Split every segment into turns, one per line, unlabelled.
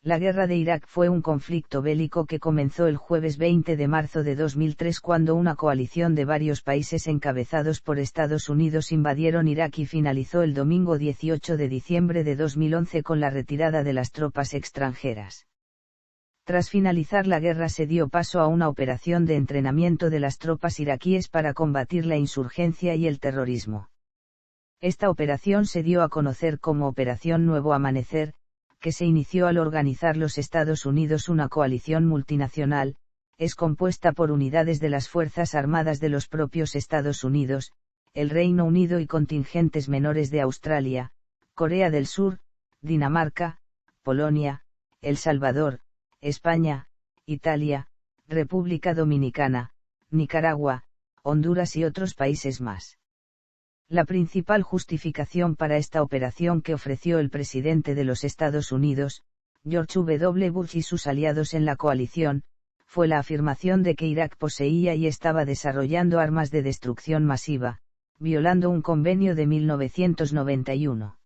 La guerra de Irak fue un conflicto bélico que comenzó el jueves 20 de marzo de 2003 cuando una coalición de varios países encabezados por Estados Unidos invadieron Irak y finalizó el domingo 18 de diciembre de 2011 con la retirada de las tropas extranjeras. Tras finalizar la guerra se dio paso a una operación de entrenamiento de las tropas iraquíes para combatir la insurgencia y el terrorismo. Esta operación se dio a conocer como Operación Nuevo Amanecer, que se inició al organizar los Estados Unidos una coalición multinacional, es compuesta por unidades de las Fuerzas Armadas de los propios Estados Unidos, el Reino Unido y contingentes menores de Australia, Corea del Sur, Dinamarca, Polonia, El Salvador, España, Italia, República Dominicana, Nicaragua, Honduras y otros países más. La principal justificación para esta operación que ofreció el presidente de los Estados Unidos, George W. Bush y sus aliados en la coalición, fue la afirmación de que Irak poseía y estaba desarrollando armas de destrucción masiva, violando un convenio de 1991.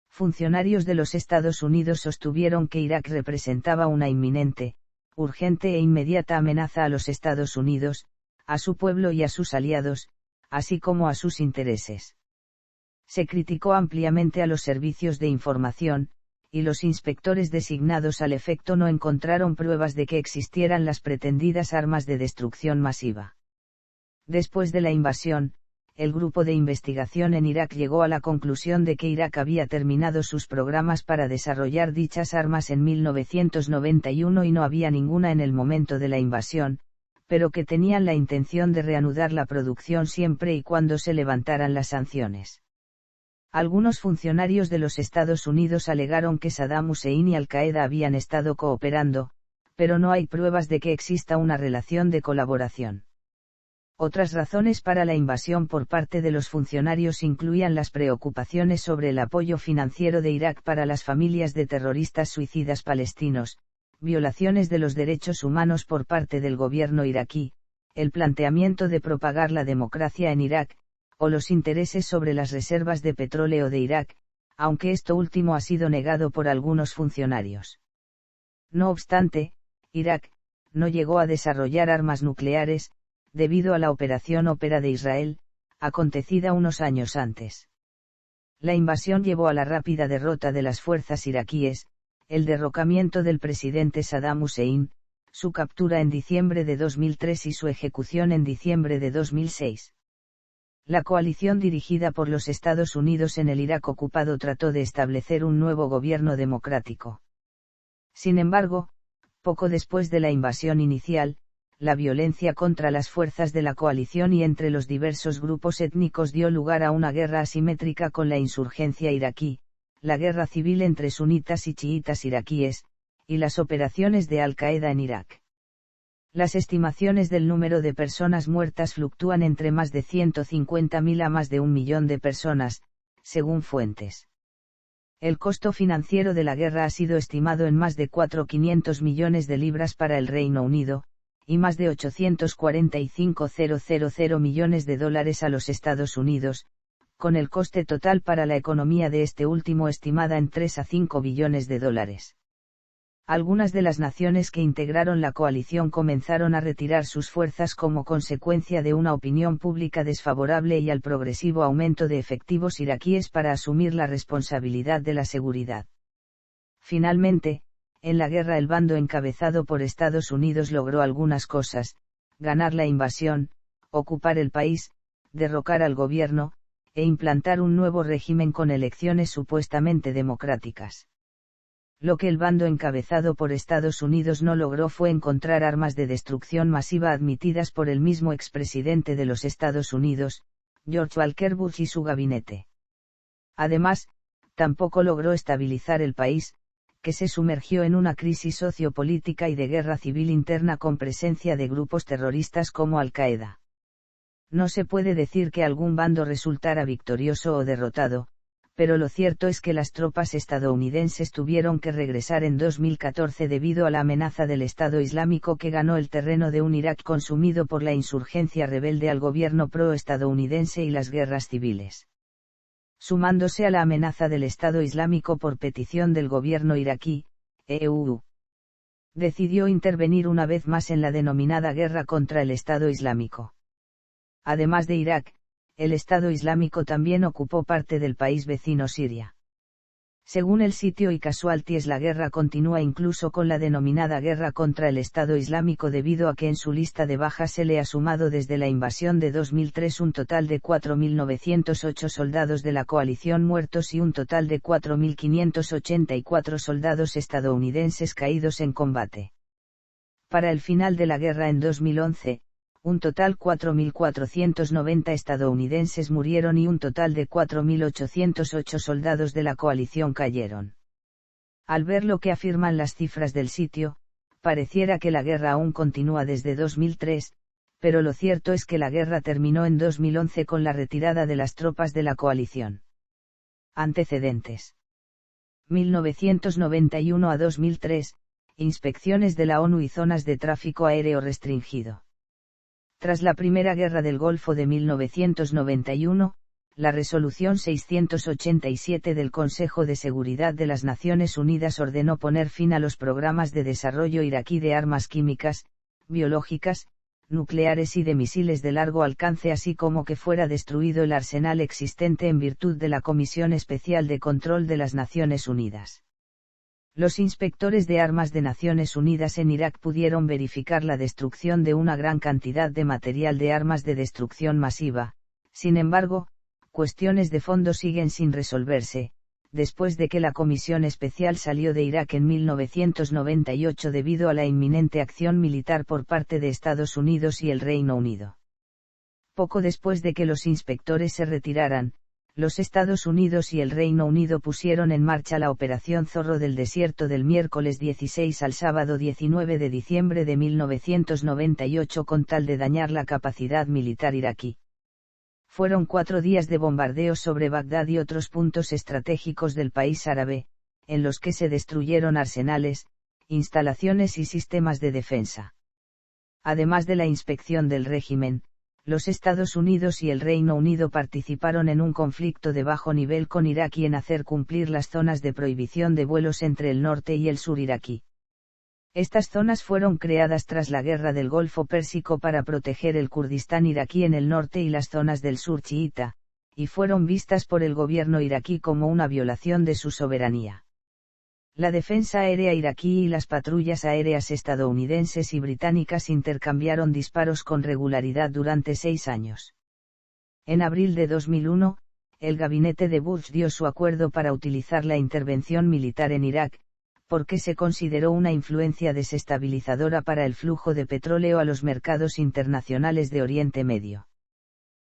Funcionarios de los Estados Unidos sostuvieron que Irak representaba una inminente, urgente e inmediata amenaza a los Estados Unidos, a su pueblo y a sus aliados, así como a sus intereses. Se criticó ampliamente a los servicios de información, y los inspectores designados al efecto no encontraron pruebas de que existieran las pretendidas armas de destrucción masiva. Después de la invasión, el grupo de investigación en Irak llegó a la conclusión de que Irak había terminado sus programas para desarrollar dichas armas en 1991 y no había ninguna en el momento de la invasión, pero que tenían la intención de reanudar la producción siempre y cuando se levantaran las sanciones. Algunos funcionarios de los Estados Unidos alegaron que Saddam Hussein y Al-Qaeda habían estado cooperando, pero no hay pruebas de que exista una relación de colaboración. Otras razones para la invasión por parte de los funcionarios incluían las preocupaciones sobre el apoyo financiero de Irak para las familias de terroristas suicidas palestinos, violaciones de los derechos humanos por parte del gobierno iraquí, el planteamiento de propagar la democracia en Irak, o los intereses sobre las reservas de petróleo de Irak, aunque esto último ha sido negado por algunos funcionarios. No obstante, Irak no llegó a desarrollar armas nucleares, debido a la Operación Ópera de Israel, acontecida unos años antes. La invasión llevó a la rápida derrota de las fuerzas iraquíes, el derrocamiento del presidente Saddam Hussein, su captura en diciembre de 2003 y su ejecución en diciembre de 2006. La coalición dirigida por los Estados Unidos en el Irak ocupado trató de establecer un nuevo gobierno democrático. Sin embargo, poco después de la invasión inicial, la violencia contra las fuerzas de la coalición y entre los diversos grupos étnicos dio lugar a una guerra asimétrica con la insurgencia iraquí, la guerra civil entre sunitas y chiitas iraquíes, y las operaciones de Al-Qaeda en Irak. Las estimaciones del número de personas muertas fluctúan entre más de 150.000 a más de 1 millón de personas, según fuentes. El costo financiero de la guerra ha sido estimado en más de 4.500 millones de libras para el Reino Unido, y más de 845.000 millones de dólares a los Estados Unidos, con el coste total para la economía de este último estimada en 3 a 5 billones de dólares. Algunas de las naciones que integraron la coalición comenzaron a retirar sus fuerzas como consecuencia de una opinión pública desfavorable y al progresivo aumento de efectivos iraquíes para asumir la responsabilidad de la seguridad. Finalmente, en la guerra el bando encabezado por Estados Unidos logró algunas cosas: ganar la invasión, ocupar el país, derrocar al gobierno, e implantar un nuevo régimen con elecciones supuestamente democráticas. Lo que el bando encabezado por Estados Unidos no logró fue encontrar armas de destrucción masiva admitidas por el mismo expresidente de los Estados Unidos, George Walker Bush y su gabinete. Además, tampoco logró estabilizar el país, que se sumergió en una crisis sociopolítica y de guerra civil interna con presencia de grupos terroristas como Al-Qaeda. No se puede decir que algún bando resultara victorioso o derrotado, pero lo cierto es que las tropas estadounidenses tuvieron que regresar en 2014 debido a la amenaza del Estado Islámico que ganó el terreno de un Irak consumido por la insurgencia rebelde al gobierno pro-estadounidense y las guerras civiles. Sumándose a la amenaza del Estado Islámico por petición del gobierno iraquí, EU, decidió intervenir una vez más en la denominada guerra contra el Estado Islámico. Además de Irak, el Estado Islámico también ocupó parte del país vecino Siria. Según el sitio eCasualties, la guerra continúa incluso con la denominada guerra contra el Estado Islámico, debido a que en su lista de bajas se le ha sumado desde la invasión de 2003 un total de 4.908 soldados de la coalición muertos y un total de 4.584 soldados estadounidenses caídos en combate. Para el final de la guerra en 2011, un total 4.490 estadounidenses murieron y un total de 4.808 soldados de la coalición cayeron. Al ver lo que afirman las cifras del sitio, pareciera que la guerra aún continúa desde 2003, pero lo cierto es que la guerra terminó en 2011 con la retirada de las tropas de la coalición. Antecedentes. 1991 a 2003, inspecciones de la ONU y zonas de tráfico aéreo restringido. Tras la Primera Guerra del Golfo de 1991, la Resolución 687 del Consejo de Seguridad de las Naciones Unidas ordenó poner fin a los programas de desarrollo iraquí de armas químicas, biológicas, nucleares y de misiles de largo alcance, así como que fuera destruido el arsenal existente en virtud de la Comisión Especial de Control de las Naciones Unidas. Los inspectores de armas de Naciones Unidas en Irak pudieron verificar la destrucción de una gran cantidad de material de armas de destrucción masiva. Sin embargo, cuestiones de fondo siguen sin resolverse, después de que la Comisión Especial salió de Irak en 1998 debido a la inminente acción militar por parte de Estados Unidos y el Reino Unido. Poco después de que los inspectores se retiraran, los Estados Unidos y el Reino Unido pusieron en marcha la Operación Zorro del Desierto del miércoles 16 al sábado 19 de diciembre de 1998 con tal de dañar la capacidad militar iraquí. Fueron 4 días de bombardeos sobre Bagdad y otros puntos estratégicos del país árabe, en los que se destruyeron arsenales, instalaciones y sistemas de defensa. Además de la inspección del régimen, los Estados Unidos y el Reino Unido participaron en un conflicto de bajo nivel con Irak y en hacer cumplir las zonas de prohibición de vuelos entre el norte y el sur iraquí. Estas zonas fueron creadas tras la Guerra del Golfo Pérsico para proteger el Kurdistán iraquí en el norte y las zonas del sur chiita, y fueron vistas por el gobierno iraquí como una violación de su soberanía. La defensa aérea iraquí y las patrullas aéreas estadounidenses y británicas intercambiaron disparos con regularidad durante 6 años. En abril de 2001, el gabinete de Bush dio su acuerdo para utilizar la intervención militar en Irak, porque se consideró una influencia desestabilizadora para el flujo de petróleo a los mercados internacionales de Oriente Medio.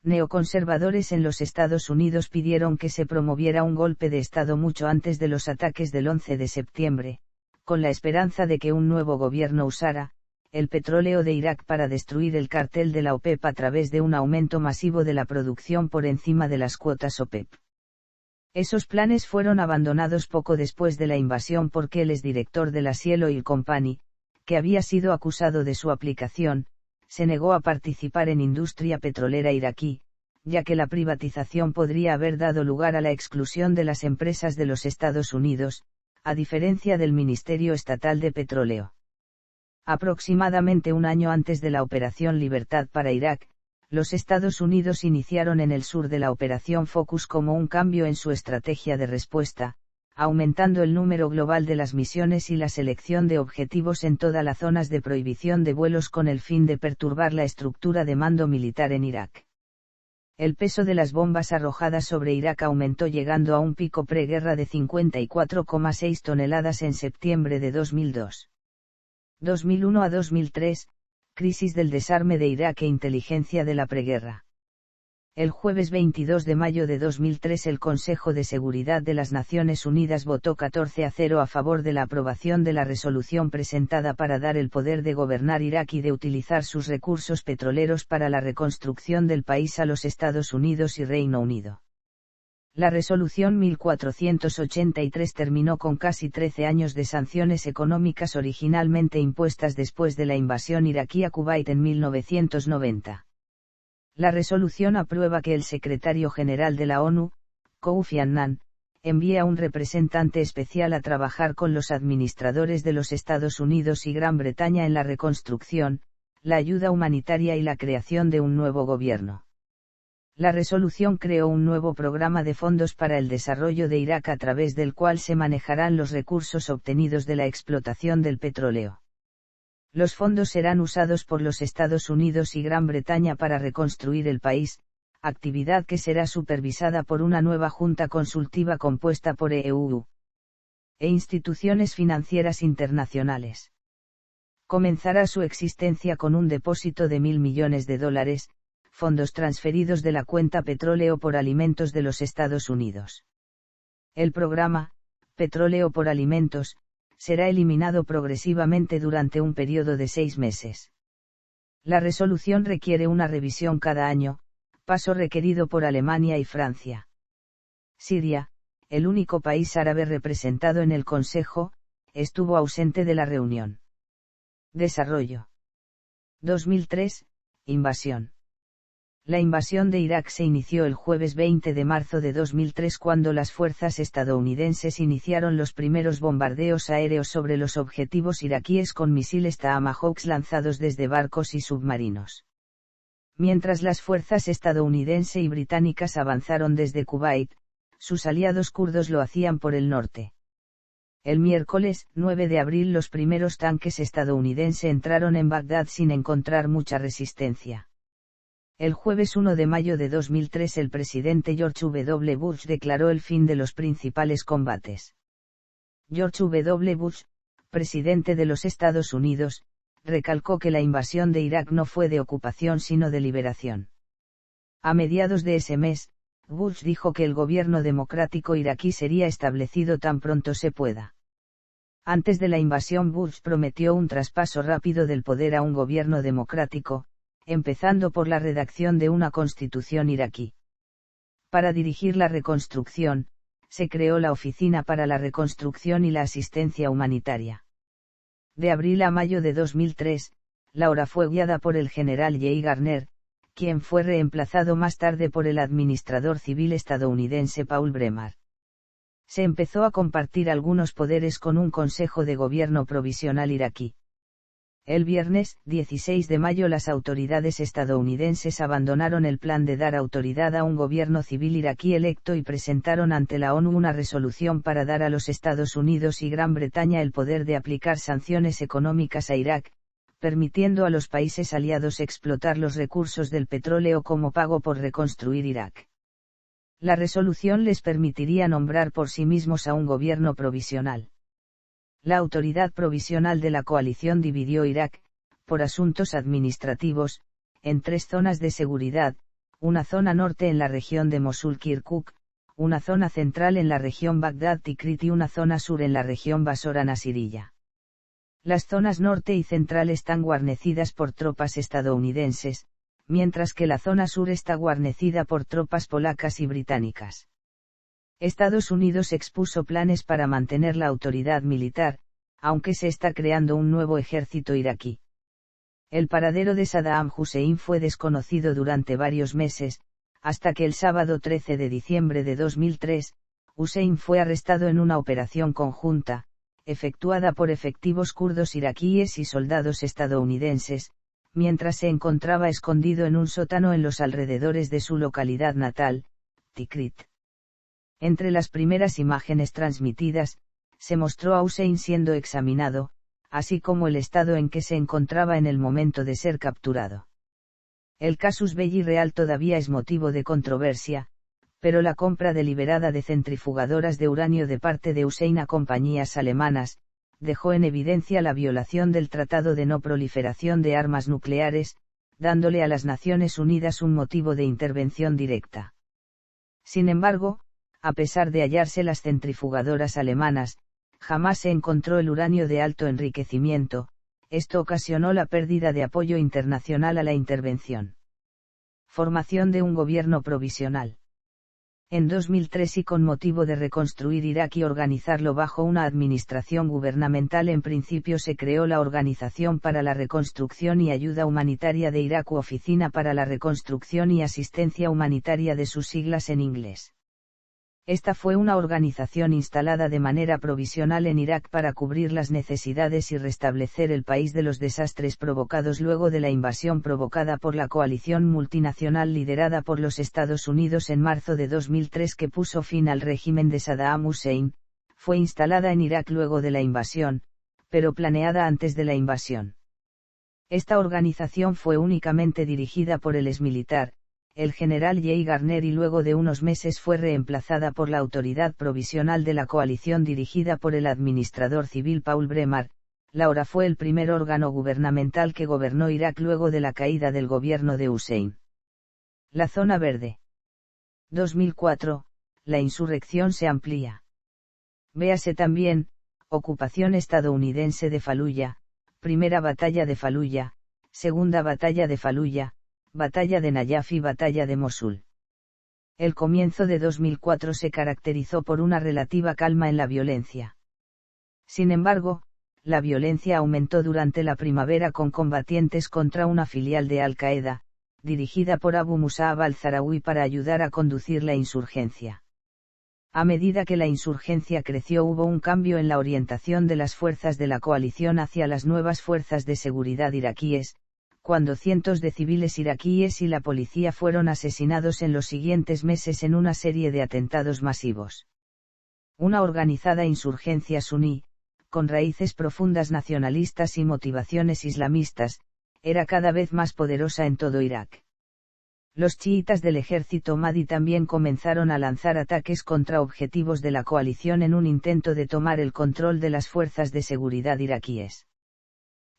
Neoconservadores en los Estados Unidos pidieron que se promoviera un golpe de Estado mucho antes de los ataques del 11 de septiembre, con la esperanza de que un nuevo gobierno usara el petróleo de Irak para destruir el cartel de la OPEP a través de un aumento masivo de la producción por encima de las cuotas OPEP. Esos planes fueron abandonados poco después de la invasión porque el exdirector de la Shell Oil Company, que había sido acusado de su aplicación, se negó a participar en industria petrolera iraquí, ya que la privatización podría haber dado lugar a la exclusión de las empresas de los Estados Unidos, a diferencia del Ministerio Estatal de Petróleo. Aproximadamente un año antes de la Operación Libertad para Irak, los Estados Unidos iniciaron en el sur de la Operación Focus como un cambio en su estrategia de respuesta, aumentando el número global de las misiones y la selección de objetivos en todas las zonas de prohibición de vuelos con el fin de perturbar la estructura de mando militar en Irak. El peso de las bombas arrojadas sobre Irak aumentó llegando a un pico preguerra de 54,6 toneladas en septiembre de 2002. 2001 a 2003, crisis del desarme de Irak e inteligencia de la preguerra. El jueves 22 de mayo de 2003 el Consejo de Seguridad de las Naciones Unidas votó 14-0 a favor de la aprobación de la resolución presentada para dar el poder de gobernar Irak y de utilizar sus recursos petroleros para la reconstrucción del país a los Estados Unidos y Reino Unido. La resolución 1483 terminó con casi 13 años de sanciones económicas originalmente impuestas después de la invasión iraquí a Kuwait en 1990. La resolución aprueba que el secretario general de la ONU, Kofi Annan, envía un representante especial a trabajar con los administradores de los Estados Unidos y Gran Bretaña en la reconstrucción, la ayuda humanitaria y la creación de un nuevo gobierno. La resolución creó un nuevo programa de fondos para el desarrollo de Irak a través del cual se manejarán los recursos obtenidos de la explotación del petróleo. Los fondos serán usados por los Estados Unidos y Gran Bretaña para reconstruir el país, actividad que será supervisada por una nueva junta consultiva compuesta por EU e instituciones financieras internacionales. Comenzará su existencia con un depósito de $1.000 millones, fondos transferidos de la cuenta Petróleo por Alimentos de los Estados Unidos. El programa, Petróleo por Alimentos, será eliminado progresivamente durante un periodo de 6 meses. La resolución requiere una revisión cada año, paso requerido por Alemania y Francia. Siria, el único país árabe representado en el Consejo, estuvo ausente de la reunión. Desarrollo. 2003, invasión. La invasión de Irak se inició el jueves 20 de marzo de 2003 cuando las fuerzas estadounidenses iniciaron los primeros bombardeos aéreos sobre los objetivos iraquíes con misiles Tomahawk lanzados desde barcos y submarinos. Mientras las fuerzas estadounidense y británicas avanzaron desde Kuwait, sus aliados kurdos lo hacían por el norte. El miércoles 9 de abril los primeros tanques estadounidenses entraron en Bagdad sin encontrar mucha resistencia. El jueves 1 de mayo de 2003 el presidente George W. Bush declaró el fin de los principales combates. George W. Bush, presidente de los Estados Unidos, recalcó que la invasión de Irak no fue de ocupación sino de liberación. A mediados de ese mes, Bush dijo que el gobierno democrático iraquí sería establecido tan pronto se pueda. Antes de la invasión Bush prometió un traspaso rápido del poder a un gobierno democrático, empezando por la redacción de una constitución iraquí. Para dirigir la reconstrucción, se creó la Oficina para la Reconstrucción y la Asistencia Humanitaria. De abril a mayo de 2003, la obra fue guiada por el general Jay Garner, quien fue reemplazado más tarde por el administrador civil estadounidense Paul Bremer. Se empezó a compartir algunos poderes con un Consejo de Gobierno Provisional iraquí. El viernes, 16 de mayo las autoridades estadounidenses abandonaron el plan de dar autoridad a un gobierno civil iraquí electo y presentaron ante la ONU una resolución para dar a los Estados Unidos y Gran Bretaña el poder de aplicar sanciones económicas a Irak, permitiendo a los países aliados explotar los recursos del petróleo como pago por reconstruir Irak. La resolución les permitiría nombrar por sí mismos a un gobierno provisional. La autoridad provisional de la coalición dividió Irak, por asuntos administrativos, en 3 zonas de seguridad, una zona norte en la región de Mosul-Kirkuk, una zona central en la región Bagdad-Tikrit y una zona sur en la región Basora-Nasiriyah. Las zonas norte y central están guarnecidas por tropas estadounidenses, mientras que la zona sur está guarnecida por tropas polacas y británicas. Estados Unidos expuso planes para mantener la autoridad militar, aunque se está creando un nuevo ejército iraquí. El paradero de Saddam Hussein fue desconocido durante varios meses, hasta que el sábado 13 de diciembre de 2003, Hussein fue arrestado en una operación conjunta, efectuada por efectivos kurdos iraquíes y soldados estadounidenses, mientras se encontraba escondido en un sótano en los alrededores de su localidad natal, Tikrit. Entre las primeras imágenes transmitidas, se mostró a Hussein siendo examinado, así como el estado en que se encontraba en el momento de ser capturado. El casus belli real todavía es motivo de controversia, pero la compra deliberada de centrifugadoras de uranio de parte de Hussein a compañías alemanas, dejó en evidencia la violación del Tratado de No Proliferación de Armas Nucleares, dándole a las Naciones Unidas un motivo de intervención directa. Sin embargo, a pesar de hallarse las centrifugadoras alemanas, jamás se encontró el uranio de alto enriquecimiento, esto ocasionó la pérdida de apoyo internacional a la intervención. Formación de un gobierno provisional. En 2003 y con motivo de reconstruir Irak y organizarlo bajo una administración gubernamental en principio se creó la Organización para la Reconstrucción y Ayuda Humanitaria de Irak u Oficina para la Reconstrucción y Asistencia Humanitaria de sus siglas en inglés. Esta fue una organización instalada de manera provisional en Irak para cubrir las necesidades y restablecer el país de los desastres provocados luego de la invasión provocada por la coalición multinacional liderada por los Estados Unidos en marzo de 2003 que puso fin al régimen de Saddam Hussein. Fue instalada en Irak luego de la invasión, pero planeada antes de la invasión. Esta organización fue únicamente dirigida por el exmilitar, el general Jay Garner, y luego de unos meses fue reemplazada por la Autoridad Provisional de la Coalición dirigida por el administrador civil Paul Bremer. Laura fue el primer órgano gubernamental que gobernó Irak luego de la caída del gobierno de Hussein. La zona verde. 2004, la insurrección se amplía. Véase también, ocupación estadounidense de Faluya, primera batalla de Faluya, segunda batalla de Faluya, batalla de Nayaf y batalla de Mosul. El comienzo de 2004 se caracterizó por una relativa calma en la violencia. Sin embargo, la violencia aumentó durante la primavera con combatientes contra una filial de Al-Qaeda, dirigida por Abu Musab al-Zarawi para ayudar a conducir la insurgencia. A medida que la insurgencia creció hubo un cambio en la orientación de las fuerzas de la coalición hacia las nuevas fuerzas de seguridad iraquíes, cuando cientos de civiles iraquíes y la policía fueron asesinados en los siguientes meses en una serie de atentados masivos. Una organizada insurgencia suní, con raíces profundas nacionalistas y motivaciones islamistas, era cada vez más poderosa en todo Irak. Los chiitas del ejército Mahdi también comenzaron a lanzar ataques contra objetivos de la coalición en un intento de tomar el control de las fuerzas de seguridad iraquíes.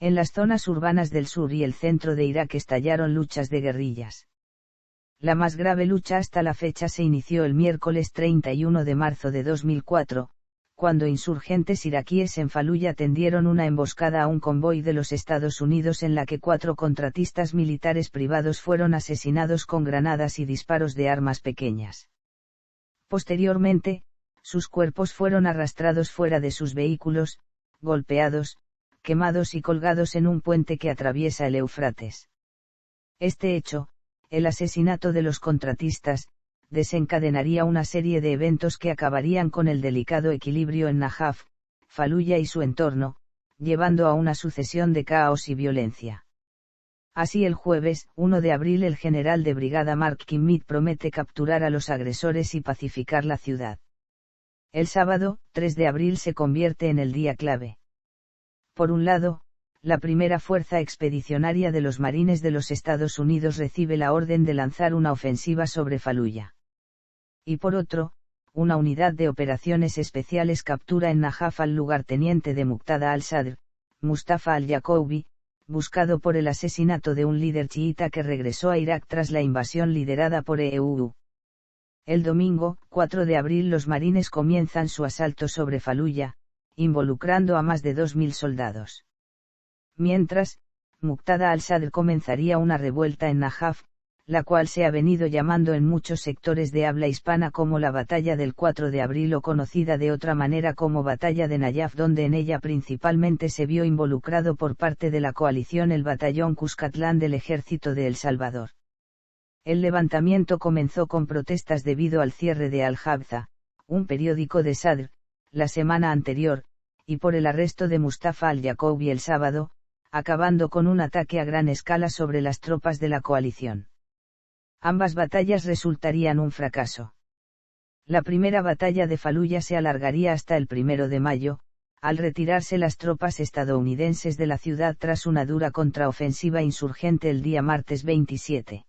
En las zonas urbanas del sur y el centro de Irak estallaron luchas de guerrillas. La más grave lucha hasta la fecha se inició el miércoles 31 de marzo de 2004, cuando insurgentes iraquíes en Faluya tendieron una emboscada a un convoy de los Estados Unidos en la que 4 contratistas militares privados fueron asesinados con granadas y disparos de armas pequeñas. Posteriormente, sus cuerpos fueron arrastrados fuera de sus vehículos, golpeados, quemados y colgados en un puente que atraviesa el Éufrates. Este hecho, el asesinato de los contratistas, desencadenaría una serie de eventos que acabarían con el delicado equilibrio en Najaf, Faluya y su entorno, llevando a una sucesión de caos y violencia. Así el jueves, 1 de abril, el general de brigada Mark Kimmit promete capturar a los agresores y pacificar la ciudad. El sábado, 3 de abril, se convierte en el día clave. Por un lado, la primera fuerza expedicionaria de los marines de los Estados Unidos recibe la orden de lanzar una ofensiva sobre Faluya. Y por otro, una unidad de operaciones especiales captura en Najaf al lugarteniente de Muqtada al-Sadr, Mustafa al-Yaqoubi, buscado por el asesinato de un líder chiita que regresó a Irak tras la invasión liderada por EUU. El domingo, 4 de abril, los marines comienzan su asalto sobre Faluya, involucrando a más de 2.000 soldados. Mientras, Muqtada al-Sadr comenzaría una revuelta en Najaf, la cual se ha venido llamando en muchos sectores de habla hispana como la Batalla del 4 de abril o conocida de otra manera como Batalla de Nayaf, donde en ella principalmente se vio involucrado por parte de la coalición el batallón Cuscatlán del Ejército de El Salvador. El levantamiento comenzó con protestas debido al cierre de Al-Jabza, un periódico de Sadr, la semana anterior, y por el arresto de Mustafa al-Yaqoubi el sábado, acabando con un ataque a gran escala sobre las tropas de la coalición. Ambas batallas resultarían un fracaso. La primera batalla de Faluya se alargaría hasta el 1 de mayo, al retirarse las tropas estadounidenses de la ciudad tras una dura contraofensiva insurgente el día martes 27.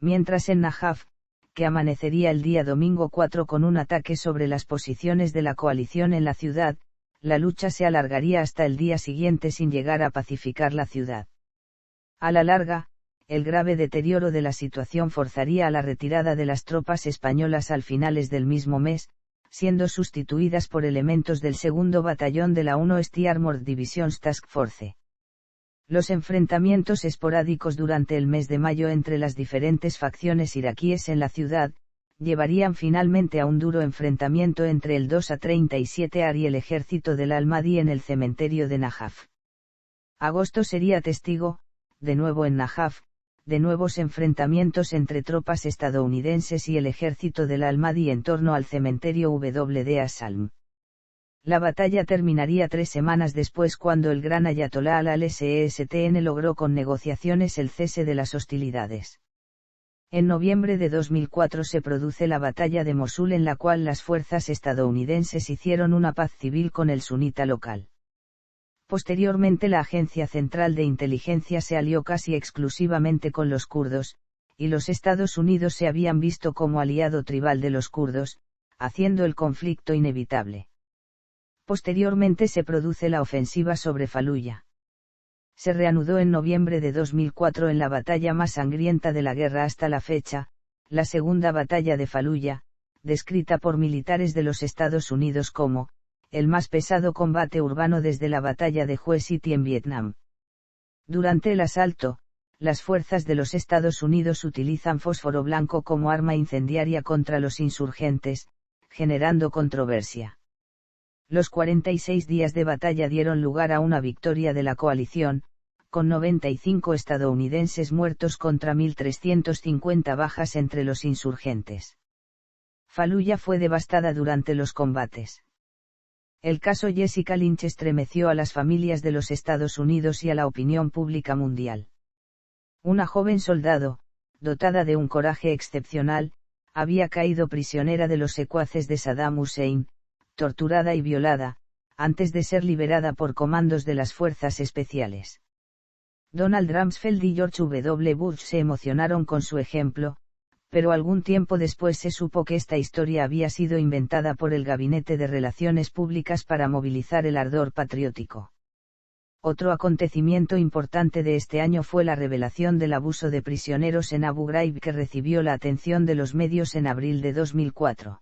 Mientras en Najaf, que amanecería el día domingo 4 con un ataque sobre las posiciones de la coalición en la ciudad, la lucha se alargaría hasta el día siguiente sin llegar a pacificar la ciudad. A la larga, el grave deterioro de la situación forzaría a la retirada de las tropas españolas al finales del mismo mes, siendo sustituidas por elementos del 2º Batallón de la 1 St Armored Divisions Task Force. Los enfrentamientos esporádicos durante el mes de mayo entre las diferentes facciones iraquíes en la ciudad, llevarían finalmente a un duro enfrentamiento entre el 2 a 37 AR y el ejército del al-Mahdi en el cementerio de Najaf. Agosto sería testigo, de nuevo en Najaf, de nuevos enfrentamientos entre tropas estadounidenses y el ejército del al-Mahdi en torno al cementerio WD As-Salm. La batalla terminaría 3 semanas después cuando el gran ayatolá al-Sistn logró con negociaciones el cese de las hostilidades. En noviembre de 2004 se produce la batalla de Mosul, en la cual las fuerzas estadounidenses hicieron una paz civil con el sunita local. Posteriormente la Agencia Central de Inteligencia se alió casi exclusivamente con los kurdos, y los Estados Unidos se habían visto como aliado tribal de los kurdos, haciendo el conflicto inevitable. Posteriormente se produce la ofensiva sobre Faluya. Se reanudó en noviembre de 2004 en la batalla más sangrienta de la guerra hasta la fecha, la segunda batalla de Faluya, descrita por militares de los Estados Unidos como el más pesado combate urbano desde la batalla de Hue City en Vietnam. Durante el asalto, las fuerzas de los Estados Unidos utilizan fósforo blanco como arma incendiaria contra los insurgentes, generando controversia. Los 46 días de batalla dieron lugar a una victoria de la coalición, con 95 estadounidenses muertos contra 1.350 bajas entre los insurgentes. Faluya fue devastada durante los combates. El caso Jessica Lynch estremeció a las familias de los Estados Unidos y a la opinión pública mundial. Una joven soldado, dotada de un coraje excepcional, había caído prisionera de los secuaces de Saddam Hussein, torturada y violada, antes de ser liberada por comandos de las fuerzas especiales. Donald Rumsfeld y George W. Bush se emocionaron con su ejemplo, pero algún tiempo después se supo que esta historia había sido inventada por el Gabinete de Relaciones Públicas para movilizar el ardor patriótico. Otro acontecimiento importante de este año fue la revelación del abuso de prisioneros en Abu Ghraib, que recibió la atención de los medios en abril de 2004.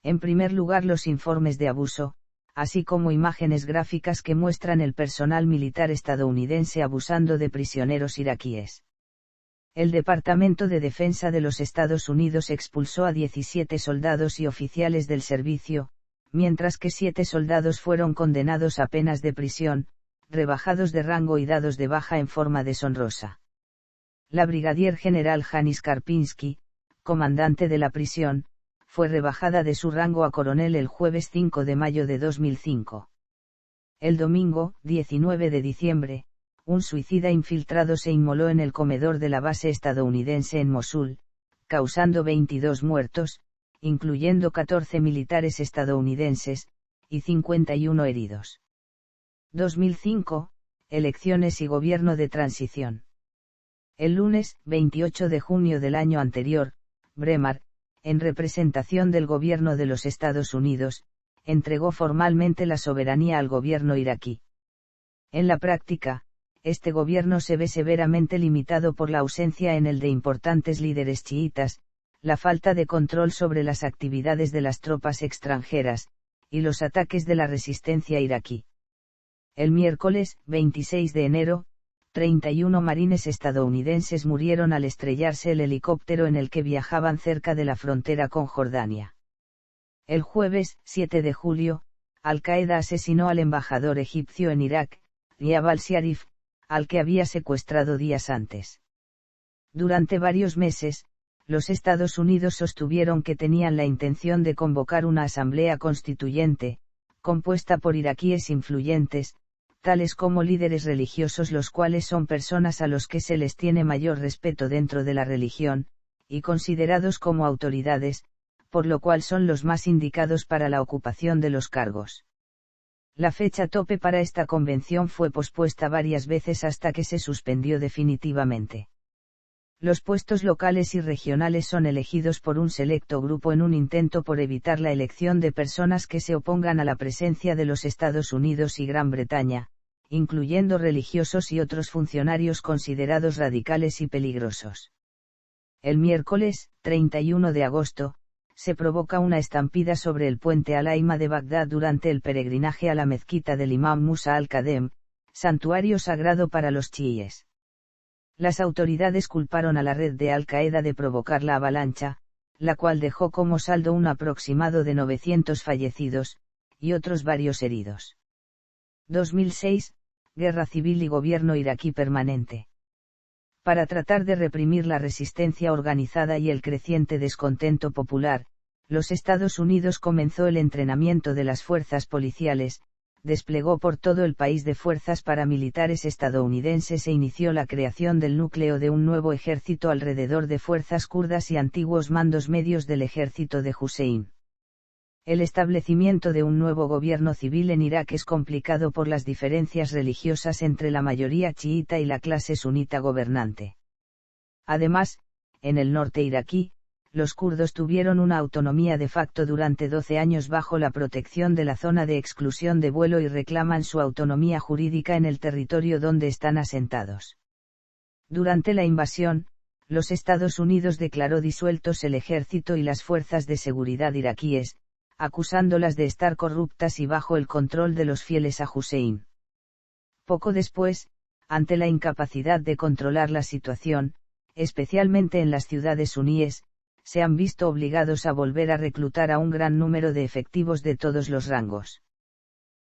En primer lugar, los informes de abuso, así como imágenes gráficas que muestran el personal militar estadounidense abusando de prisioneros iraquíes. El Departamento de Defensa de los Estados Unidos expulsó a 17 soldados y oficiales del servicio, mientras que 7 soldados fueron condenados a penas de prisión, rebajados de rango y dados de baja en forma deshonrosa. La brigadier general Janis Karpinski, comandante de la prisión, fue rebajada de su rango a coronel el jueves 5 de mayo de 2005. El domingo, 19 de diciembre, un suicida infiltrado se inmoló en el comedor de la base estadounidense en Mosul, causando 22 muertos, incluyendo 14 militares estadounidenses, y 51 heridos. 2005, elecciones y gobierno de transición. El lunes, 28 de junio del año anterior, Bremer, en representación del gobierno de los Estados Unidos, entregó formalmente la soberanía al gobierno iraquí. En la práctica, este gobierno se ve severamente limitado por la ausencia en él de importantes líderes chiítas, la falta de control sobre las actividades de las tropas extranjeras, y los ataques de la resistencia iraquí. El miércoles, 26 de enero, 31 marines estadounidenses murieron al estrellarse el helicóptero en el que viajaban cerca de la frontera con Jordania. El jueves, 7 de julio, Al-Qaeda asesinó al embajador egipcio en Irak, Yab al-Sharif, al que había secuestrado días antes. Durante varios meses, los Estados Unidos sostuvieron que tenían la intención de convocar una asamblea constituyente, compuesta por iraquíes influyentes, tales como líderes religiosos, los cuales son personas a los que se les tiene mayor respeto dentro de la religión, y considerados como autoridades, por lo cual son los más indicados para la ocupación de los cargos. La fecha tope para esta convención fue pospuesta varias veces hasta que se suspendió definitivamente. Los puestos locales y regionales son elegidos por un selecto grupo en un intento por evitar la elección de personas que se opongan a la presencia de los Estados Unidos y Gran Bretaña, incluyendo religiosos y otros funcionarios considerados radicales y peligrosos. El miércoles, 31 de agosto, se provoca una estampida sobre el puente Al-Aima de Bagdad durante el peregrinaje a la mezquita del Imam Musa al-Kadem, santuario sagrado para los chiíes. Las autoridades culparon a la red de Al-Qaeda de provocar la avalancha, la cual dejó como saldo un aproximado de 900 fallecidos, y otros varios heridos. 2006, Guerra civil y gobierno iraquí permanente. Para tratar de reprimir la resistencia organizada y el creciente descontento popular, los Estados Unidos comenzó el entrenamiento de las fuerzas policiales, desplegó por todo el país de fuerzas paramilitares estadounidenses e inició la creación del núcleo de un nuevo ejército alrededor de fuerzas kurdas y antiguos mandos medios del ejército de Hussein. El establecimiento de un nuevo gobierno civil en Irak es complicado por las diferencias religiosas entre la mayoría chiita y la clase sunita gobernante. Además, en el norte iraquí, los kurdos tuvieron una autonomía de facto durante 12 años bajo la protección de la zona de exclusión de vuelo y reclaman su autonomía jurídica en el territorio donde están asentados. Durante la invasión, los Estados Unidos declaró disueltos el ejército y las fuerzas de seguridad iraquíes, acusándolas de estar corruptas y bajo el control de los fieles a Hussein. Poco después, ante la incapacidad de controlar la situación, especialmente en las ciudades suníes, se han visto obligados a volver a reclutar a un gran número de efectivos de todos los rangos.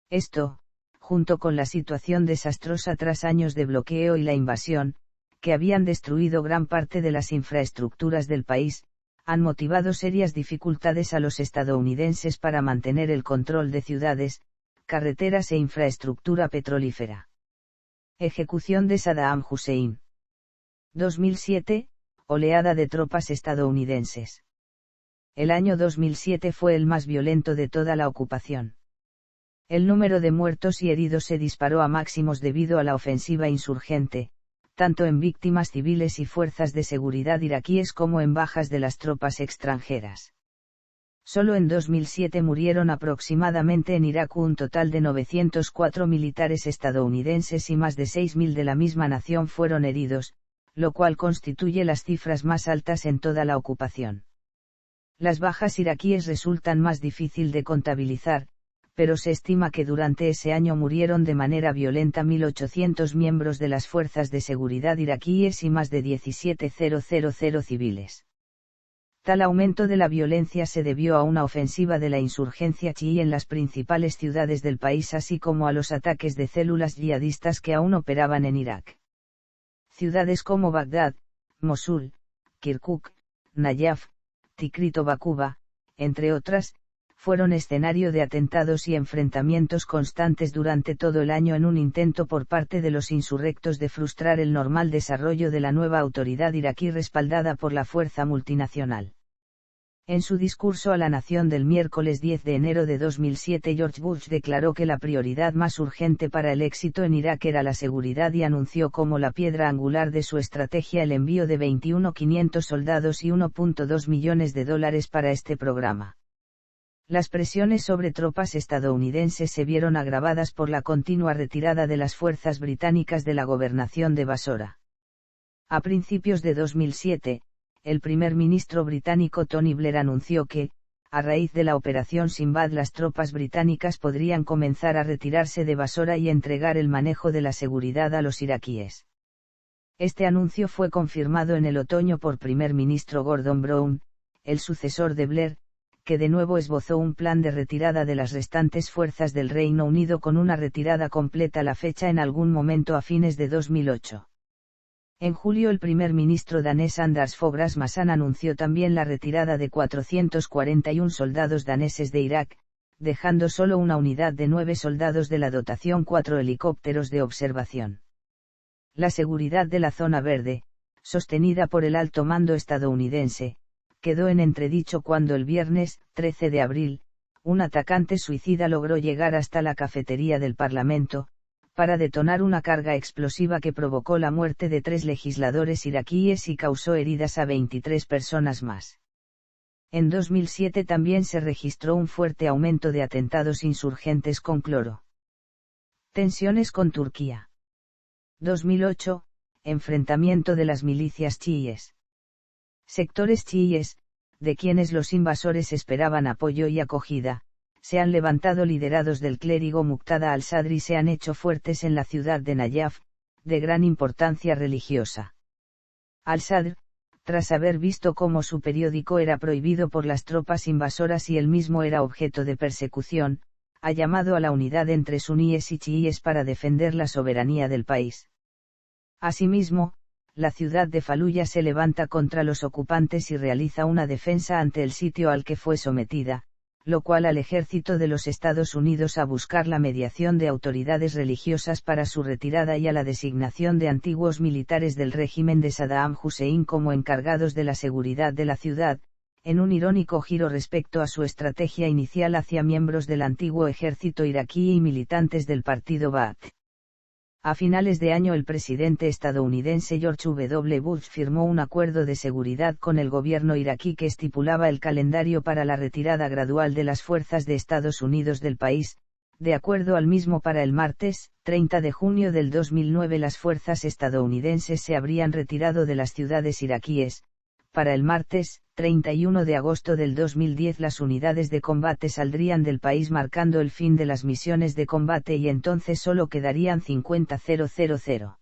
Esto, junto con la situación desastrosa tras años de bloqueo y la invasión, que habían destruido gran parte de las infraestructuras del país, han motivado serias dificultades a los estadounidenses para mantener el control de ciudades, carreteras e infraestructura petrolífera. Ejecución de Saddam Hussein. 2007, oleada de tropas estadounidenses. El año 2007 fue el más violento de toda la ocupación. El número de muertos y heridos se disparó a máximos debido a la ofensiva insurgente, tanto en víctimas civiles y fuerzas de seguridad iraquíes como en bajas de las tropas extranjeras. Solo en 2007 murieron aproximadamente en Irak un total de 904 militares estadounidenses y más de 6.000 de la misma nación fueron heridos, lo cual constituye las cifras más altas en toda la ocupación. Las bajas iraquíes resultan más difícil de contabilizar, pero se estima que durante ese año murieron de manera violenta 1.800 miembros de las fuerzas de seguridad iraquíes y más de 17.000 civiles. Tal aumento de la violencia se debió a una ofensiva de la insurgencia chií en las principales ciudades del país así como a los ataques de células yihadistas que aún operaban en Irak. Ciudades como Bagdad, Mosul, Kirkuk, Nayaf, Tikrit o Bakuba, entre otras, fueron escenario de atentados y enfrentamientos constantes durante todo el año en un intento por parte de los insurrectos de frustrar el normal desarrollo de la nueva autoridad iraquí respaldada por la fuerza multinacional. En su discurso a la nación del miércoles 10 de enero de 2007 George Bush declaró que la prioridad más urgente para el éxito en Irak era la seguridad y anunció como la piedra angular de su estrategia el envío de 21.500 soldados y $1.2 millones para este programa. Las presiones sobre tropas estadounidenses se vieron agravadas por la continua retirada de las fuerzas británicas de la gobernación de Basora. A principios de 2007, el primer ministro británico Tony Blair anunció que, a raíz de la operación Sinbad, las tropas británicas podrían comenzar a retirarse de Basora y entregar el manejo de la seguridad a los iraquíes. Este anuncio fue confirmado en el otoño por primer ministro Gordon Brown, el sucesor de Blair, que de nuevo esbozó un plan de retirada de las restantes fuerzas del Reino Unido con una retirada completa a la fecha en algún momento a fines de 2008. En julio el primer ministro danés Anders Fogh Rasmussen anunció también la retirada de 441 soldados daneses de Irak, dejando solo una unidad de 9 soldados de la dotación 4 helicópteros de observación. La seguridad de la zona verde, sostenida por el alto mando estadounidense, quedó en entredicho cuando el viernes, 13 de abril, un atacante suicida logró llegar hasta la cafetería del Parlamento, para detonar una carga explosiva que provocó la muerte de 3 legisladores iraquíes y causó heridas a 23 personas más. En 2007 también se registró un fuerte aumento de atentados insurgentes con cloro. Tensiones con Turquía. 2008, enfrentamiento de las milicias chiíes. Sectores chiíes, de quienes los invasores esperaban apoyo y acogida, se han levantado liderados del clérigo Muqtada al-Sadr y se han hecho fuertes en la ciudad de Nayaf, de gran importancia religiosa. Al-Sadr, tras haber visto cómo su periódico era prohibido por las tropas invasoras y él mismo era objeto de persecución, ha llamado a la unidad entre suníes y chiíes para defender la soberanía del país. Asimismo, la ciudad de Faluya se levanta contra los ocupantes y realiza una defensa ante el sitio al que fue sometida, lo cual al ejército de los Estados Unidos a buscar la mediación de autoridades religiosas para su retirada y a la designación de antiguos militares del régimen de Saddam Hussein como encargados de la seguridad de la ciudad, en un irónico giro respecto a su estrategia inicial hacia miembros del antiguo ejército iraquí y militantes del partido Ba'ath. A finales de año el presidente estadounidense George W. Bush firmó un acuerdo de seguridad con el gobierno iraquí que estipulaba el calendario para la retirada gradual de las fuerzas de Estados Unidos del país. De acuerdo al mismo, para el martes, 30 de junio del 2009 las fuerzas estadounidenses se habrían retirado de las ciudades iraquíes. Para el martes, 31 de agosto del 2010 las unidades de combate saldrían del país marcando el fin de las misiones de combate y entonces solo quedarían 50.000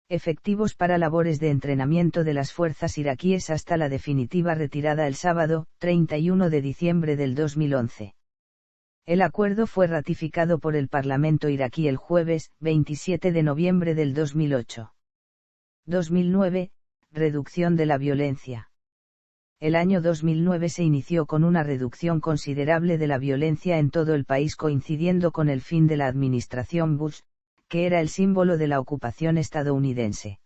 efectivos para labores de entrenamiento de las fuerzas iraquíes hasta la definitiva retirada el sábado, 31 de diciembre del 2011. El acuerdo fue ratificado por el Parlamento iraquí el jueves, 27 de noviembre del 2008. 2009, reducción de la violencia. El año 2009 se inició con una reducción considerable de la violencia en todo el país coincidiendo con el fin de la administración Bush, que era el símbolo de la ocupación estadounidense.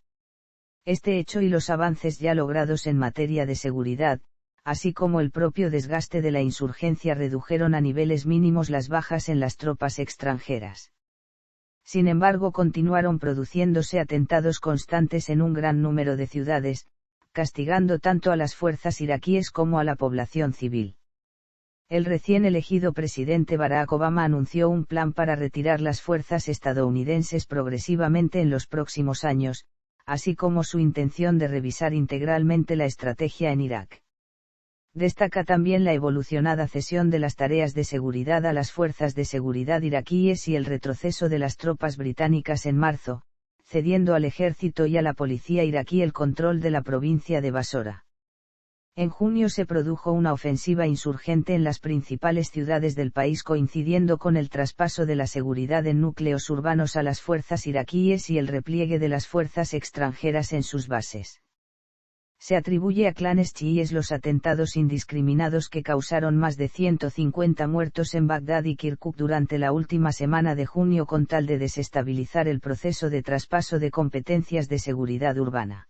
Este hecho y los avances ya logrados en materia de seguridad, así como el propio desgaste de la insurgencia redujeron a niveles mínimos las bajas en las tropas extranjeras. Sin embargo, continuaron produciéndose atentados constantes en un gran número de ciudades, castigando tanto a las fuerzas iraquíes como a la población civil. El recién elegido presidente Barack Obama anunció un plan para retirar las fuerzas estadounidenses progresivamente en los próximos años, así como su intención de revisar integralmente la estrategia en Irak. Destaca también la evolucionada cesión de las tareas de seguridad a las fuerzas de seguridad iraquíes y el retroceso de las tropas británicas en marzo, cediendo al ejército y a la policía iraquí el control de la provincia de Basora. En junio se produjo una ofensiva insurgente en las principales ciudades del país coincidiendo con el traspaso de la seguridad en núcleos urbanos a las fuerzas iraquíes y el repliegue de las fuerzas extranjeras en sus bases. Se atribuye a clanes chiíes los atentados indiscriminados que causaron más de 150 muertos en Bagdad y Kirkuk durante la última semana de junio con tal de desestabilizar el proceso de traspaso de competencias de seguridad urbana.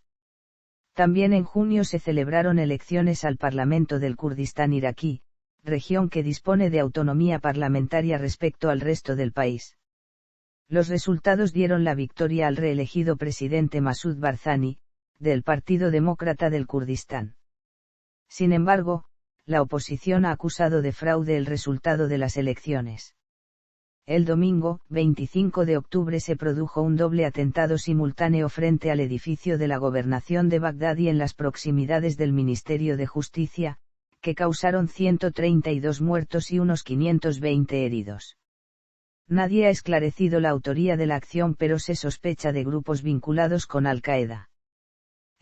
También en junio se celebraron elecciones al Parlamento del Kurdistán iraquí, región que dispone de autonomía parlamentaria respecto al resto del país. Los resultados dieron la victoria al reelegido presidente Masud Barzani, del Partido Demócrata del Kurdistán. Sin embargo, la oposición ha acusado de fraude el resultado de las elecciones. El domingo, 25 de octubre se produjo un doble atentado simultáneo frente al edificio de la gobernación de Bagdad y en las proximidades del Ministerio de Justicia, que causaron 132 muertos y unos 520 heridos. Nadie ha esclarecido la autoría de la acción, pero se sospecha de grupos vinculados con Al-Qaeda.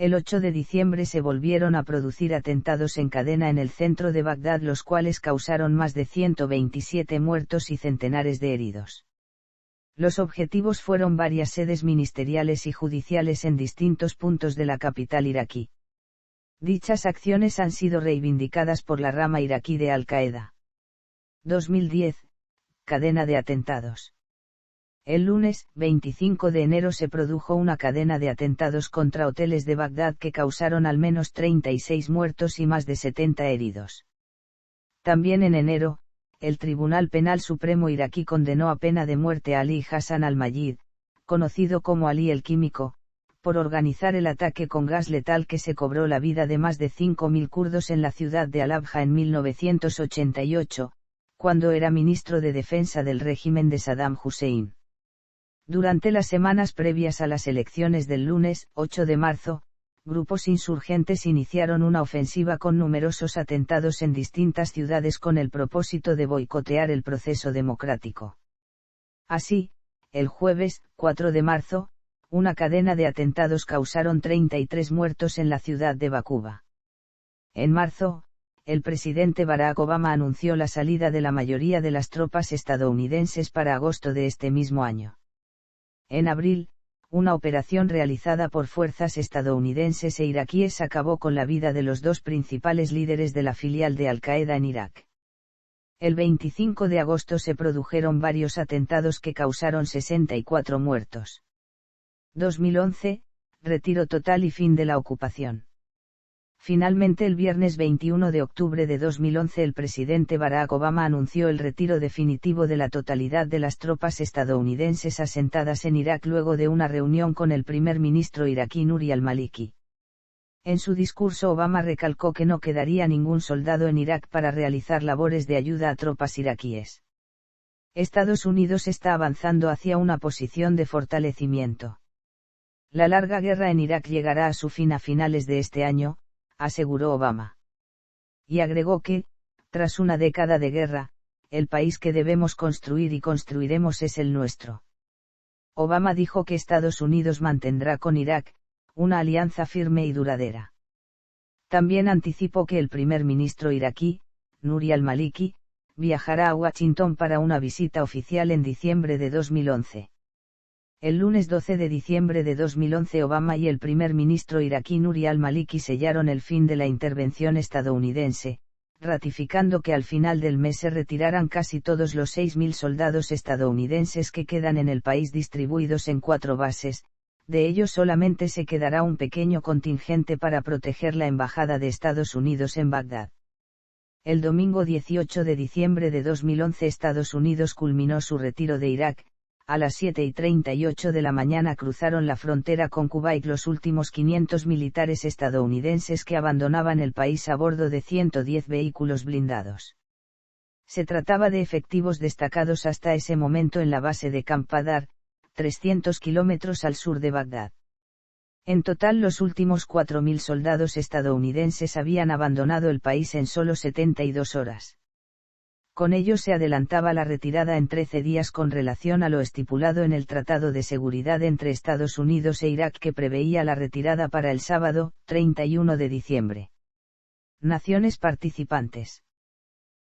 El 8 de diciembre se volvieron a producir atentados en cadena en el centro de Bagdad, los cuales causaron más de 127 muertos y centenares de heridos. Los objetivos fueron varias sedes ministeriales y judiciales en distintos puntos de la capital iraquí. Dichas acciones han sido reivindicadas por la rama iraquí de Al-Qaeda. 2010. Cadena de atentados. El lunes, 25 de enero se produjo una cadena de atentados contra hoteles de Bagdad que causaron al menos 36 muertos y más de 70 heridos. También en enero, el Tribunal Penal Supremo iraquí condenó a pena de muerte a Ali Hassan al-Mayid, conocido como Ali el Químico, por organizar el ataque con gas letal que se cobró la vida de más de 5.000 kurdos en la ciudad de Al-Abja en 1988, cuando era ministro de Defensa del régimen de Saddam Hussein. Durante las semanas previas a las elecciones del lunes, 8 de marzo, grupos insurgentes iniciaron una ofensiva con numerosos atentados en distintas ciudades con el propósito de boicotear el proceso democrático. Así, el jueves, 4 de marzo, una cadena de atentados causaron 33 muertos en la ciudad de Bakuba. En marzo, el presidente Barack Obama anunció la salida de la mayoría de las tropas estadounidenses para agosto de este mismo año. En abril, una operación realizada por fuerzas estadounidenses e iraquíes acabó con la vida de los dos principales líderes de la filial de Al-Qaeda en Irak. El 25 de agosto se produjeron varios atentados que causaron 64 muertos. 2011, retiro total y fin de la ocupación. Finalmente, el viernes 21 de octubre de 2011 el presidente Barack Obama anunció el retiro definitivo de la totalidad de las tropas estadounidenses asentadas en Irak luego de una reunión con el primer ministro iraquí Nouri al-Maliki. En su discurso Obama recalcó que no quedaría ningún soldado en Irak para realizar labores de ayuda a tropas iraquíes. Estados Unidos está avanzando hacia una posición de fortalecimiento. La larga guerra en Irak llegará a su fin a finales de este año, aseguró Obama. Y agregó que, tras una década de guerra, el país que debemos construir y construiremos es el nuestro. Obama dijo que Estados Unidos mantendrá con Irak una alianza firme y duradera. También anticipó que el primer ministro iraquí, Nouri al-Maliki, viajará a Washington para una visita oficial en diciembre de 2011. El lunes 12 de diciembre de 2011 Obama y el primer ministro iraquí Nouri al-Maliki sellaron el fin de la intervención estadounidense, ratificando que al final del mes se retiraran casi todos los 6.000 soldados estadounidenses que quedan en el país distribuidos en 4 bases, de ellos solamente se quedará un pequeño contingente para proteger la embajada de Estados Unidos en Bagdad. El domingo 18 de diciembre de 2011 Estados Unidos culminó su retiro de Irak. A las 7:38 de la mañana cruzaron la frontera con Kuwait los últimos 500 militares estadounidenses que abandonaban el país a bordo de 110 vehículos blindados. Se trataba de efectivos destacados hasta ese momento en la base de Camp Padar, 300 kilómetros al sur de Bagdad. En total los últimos 4.000 soldados estadounidenses habían abandonado el país en solo 72 horas. Con ello se adelantaba la retirada en 13 días con relación a lo estipulado en el Tratado de Seguridad entre Estados Unidos e Irak que preveía la retirada para el sábado, 31 de diciembre. Naciones participantes.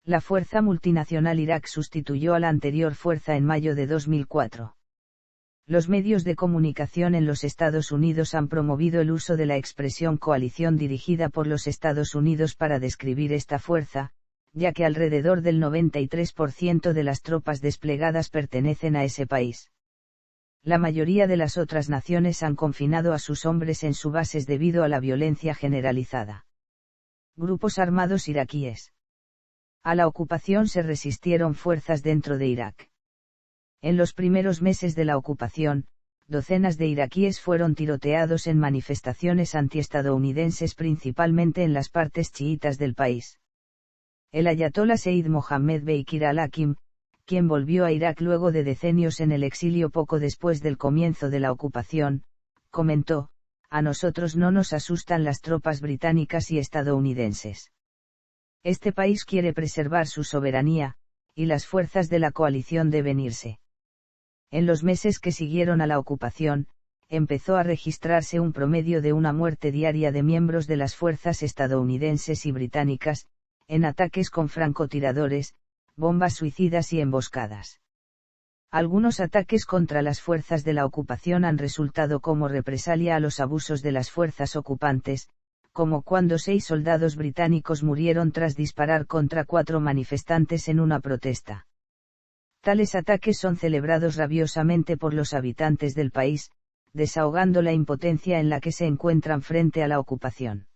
La fuerza multinacional Irak sustituyó a la anterior fuerza en mayo de 2004. Los medios de comunicación en los Estados Unidos han promovido el uso de la expresión coalición dirigida por los Estados Unidos para describir esta fuerza, ya que alrededor del 93% de las tropas desplegadas pertenecen a ese país. La mayoría de las otras naciones han confinado a sus hombres en sus bases debido a la violencia generalizada. Grupos armados iraquíes. A la ocupación se resistieron fuerzas dentro de Irak. En los primeros meses de la ocupación, docenas de iraquíes fueron tiroteados en manifestaciones antiestadounidenses principalmente en las partes chiitas del país. El ayatolá Seyyid Mohammed Beikir al-Hakim, quien volvió a Irak luego de decenios en el exilio poco después del comienzo de la ocupación, comentó: "A nosotros no nos asustan las tropas británicas y estadounidenses. Este país quiere preservar su soberanía, y las fuerzas de la coalición deben irse". En los meses que siguieron a la ocupación, empezó a registrarse un promedio de una muerte diaria de miembros de las fuerzas estadounidenses y británicas, en ataques con francotiradores, bombas suicidas y emboscadas. Algunos ataques contra las fuerzas de la ocupación han resultado como represalia a los abusos de las fuerzas ocupantes, como cuando 6 soldados británicos murieron tras disparar contra 4 manifestantes en una protesta. Tales ataques son celebrados rabiosamente por los habitantes del país, desahogando la impotencia en la que se encuentran frente a la ocupación.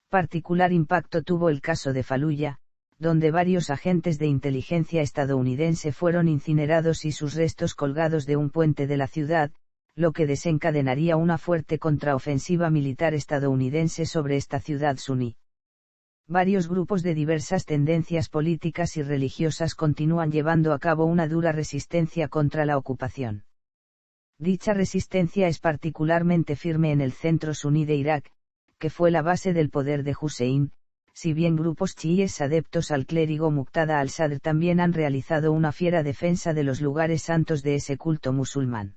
Particular impacto tuvo el caso de Faluya, donde varios agentes de inteligencia estadounidense fueron incinerados y sus restos colgados de un puente de la ciudad, lo que desencadenaría una fuerte contraofensiva militar estadounidense sobre esta ciudad suní. Varios grupos de diversas tendencias políticas y religiosas continúan llevando a cabo una dura resistencia contra la ocupación. Dicha resistencia es particularmente firme en el centro suní de Irak, que fue la base del poder de Hussein, si bien grupos chiíes adeptos al clérigo Muqtada al-Sadr también han realizado una fiera defensa de los lugares santos de ese culto musulmán.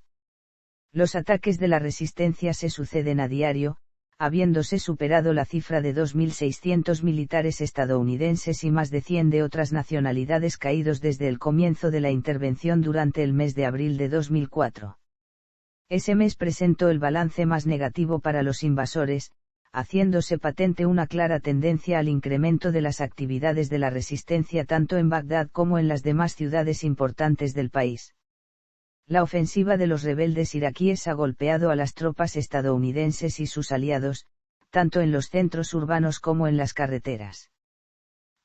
Los ataques de la resistencia se suceden a diario, habiéndose superado la cifra de 2.600 militares estadounidenses y más de 100 de otras nacionalidades caídos desde el comienzo de la intervención durante el mes de abril de 2004. Ese mes presentó el balance más negativo para los invasores, haciéndose patente una clara tendencia al incremento de las actividades de la resistencia tanto en Bagdad como en las demás ciudades importantes del país. La ofensiva de los rebeldes iraquíes ha golpeado a las tropas estadounidenses y sus aliados, tanto en los centros urbanos como en las carreteras.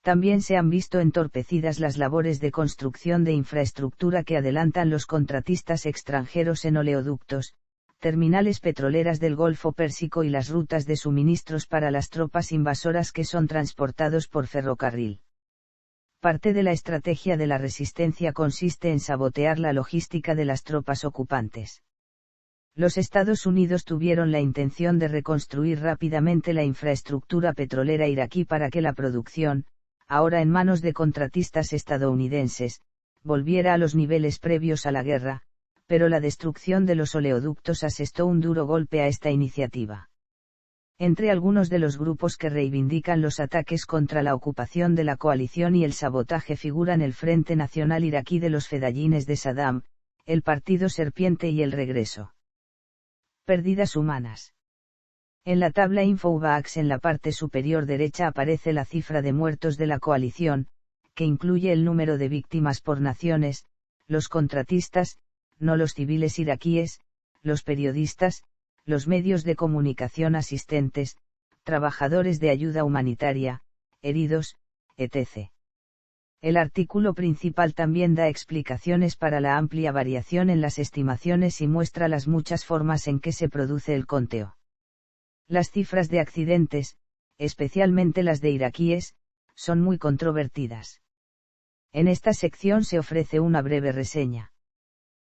También se han visto entorpecidas las labores de construcción de infraestructura que adelantan los contratistas extranjeros en oleoductos, terminales petroleras del Golfo Pérsico y las rutas de suministros para las tropas invasoras que son transportados por ferrocarril. Parte de la estrategia de la resistencia consiste en sabotear la logística de las tropas ocupantes. Los Estados Unidos tuvieron la intención de reconstruir rápidamente la infraestructura petrolera iraquí para que la producción, ahora en manos de contratistas estadounidenses, volviera a los niveles previos a la guerra, pero la destrucción de los oleoductos asestó un duro golpe a esta iniciativa. Entre algunos de los grupos que reivindican los ataques contra la ocupación de la coalición y el sabotaje figuran el Frente Nacional Iraquí de los Fedayines de Saddam, el Partido Serpiente y el Regreso. Pérdidas humanas. En la tabla Infobax en la parte superior derecha aparece la cifra de muertos de la coalición, que incluye el número de víctimas por naciones, los contratistas, no los civiles iraquíes, los periodistas, los medios de comunicación asistentes, trabajadores de ayuda humanitaria, heridos, etc. El artículo principal también da explicaciones para la amplia variación en las estimaciones y muestra las muchas formas en que se produce el conteo. Las cifras de accidentes, especialmente las de iraquíes, son muy controvertidas. En esta sección se ofrece una breve reseña.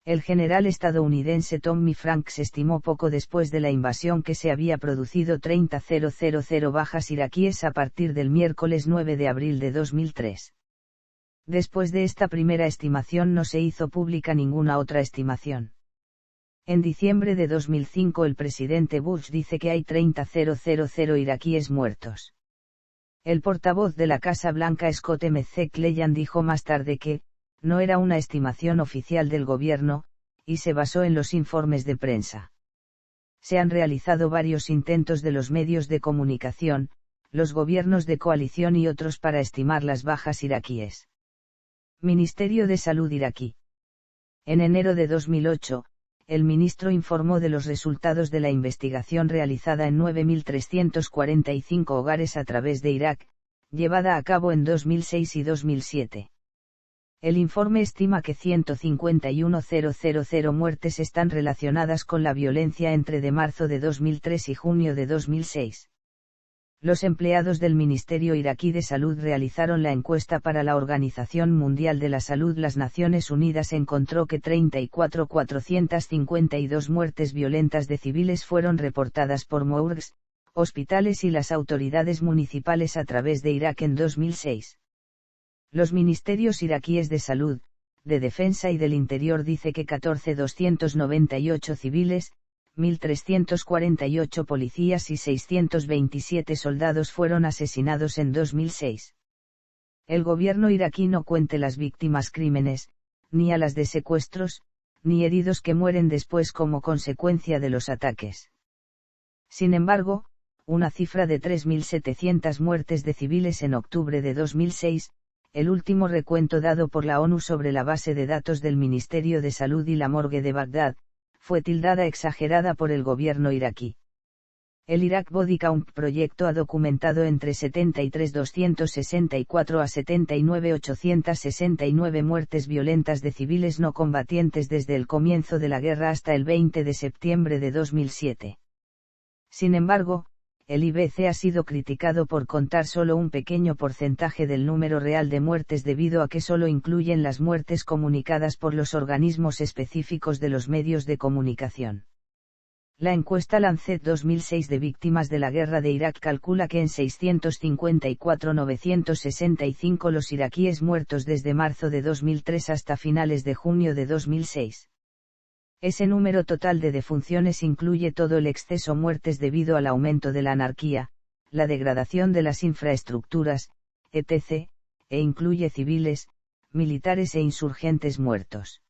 El general estadounidense Tommy Franks estimó poco después de la invasión que se había producido 30.000 bajas iraquíes a partir del miércoles 9 de abril de 2003. Después de esta primera estimación no se hizo pública ninguna otra estimación. En diciembre de 2005 el presidente Bush dice que hay 30.000 iraquíes muertos. El portavoz de la Casa Blanca Scott McClellan dijo más tarde que, no era una estimación oficial del gobierno, y se basó en los informes de prensa. Se han realizado varios intentos de los medios de comunicación, los gobiernos de coalición y otros para estimar las bajas iraquíes. Ministerio de Salud iraquí. En enero de 2008, el ministro informó de los resultados de la investigación realizada en 9.345 hogares a través de Irak, llevada a cabo en 2006 y 2007. El informe estima que 151.000 muertes están relacionadas con la violencia entre de marzo de 2003 y junio de 2006. Los empleados del Ministerio Iraquí de Salud realizaron la encuesta para la Organización Mundial de la Salud. Las Naciones Unidas encontró que 34.452 muertes violentas de civiles fueron reportadas por morgues, hospitales y las autoridades municipales a través de Irak en 2006. Los ministerios iraquíes de salud, de defensa y del interior dice que 14.298 civiles, 1.348 policías y 627 soldados fueron asesinados en 2006. El gobierno iraquí no cuenta las víctimas crímenes, ni a las de secuestros, ni heridos que mueren después como consecuencia de los ataques. Sin embargo, una cifra de 3.700 muertes de civiles en octubre de 2006, el último recuento dado por la ONU sobre la base de datos del Ministerio de Salud y la morgue de Bagdad, fue tildada exagerada por el gobierno iraquí. El Iraq Body Count proyecto ha documentado entre 73.264 a 79.869 muertes violentas de civiles no combatientes desde el comienzo de la guerra hasta el 20 de septiembre de 2007. Sin embargo, el IBC ha sido criticado por contar solo un pequeño porcentaje del número real de muertes debido a que solo incluyen las muertes comunicadas por los organismos específicos de los medios de comunicación. La encuesta Lancet 2006 de víctimas de la guerra de Irak calcula que en 654.965 los iraquíes muertos desde marzo de 2003 hasta finales de junio de 2006. Ese número total de defunciones incluye todo el exceso muertes debido al aumento de la anarquía, la degradación de las infraestructuras, etc., e incluye civiles, militares e insurgentes muertos.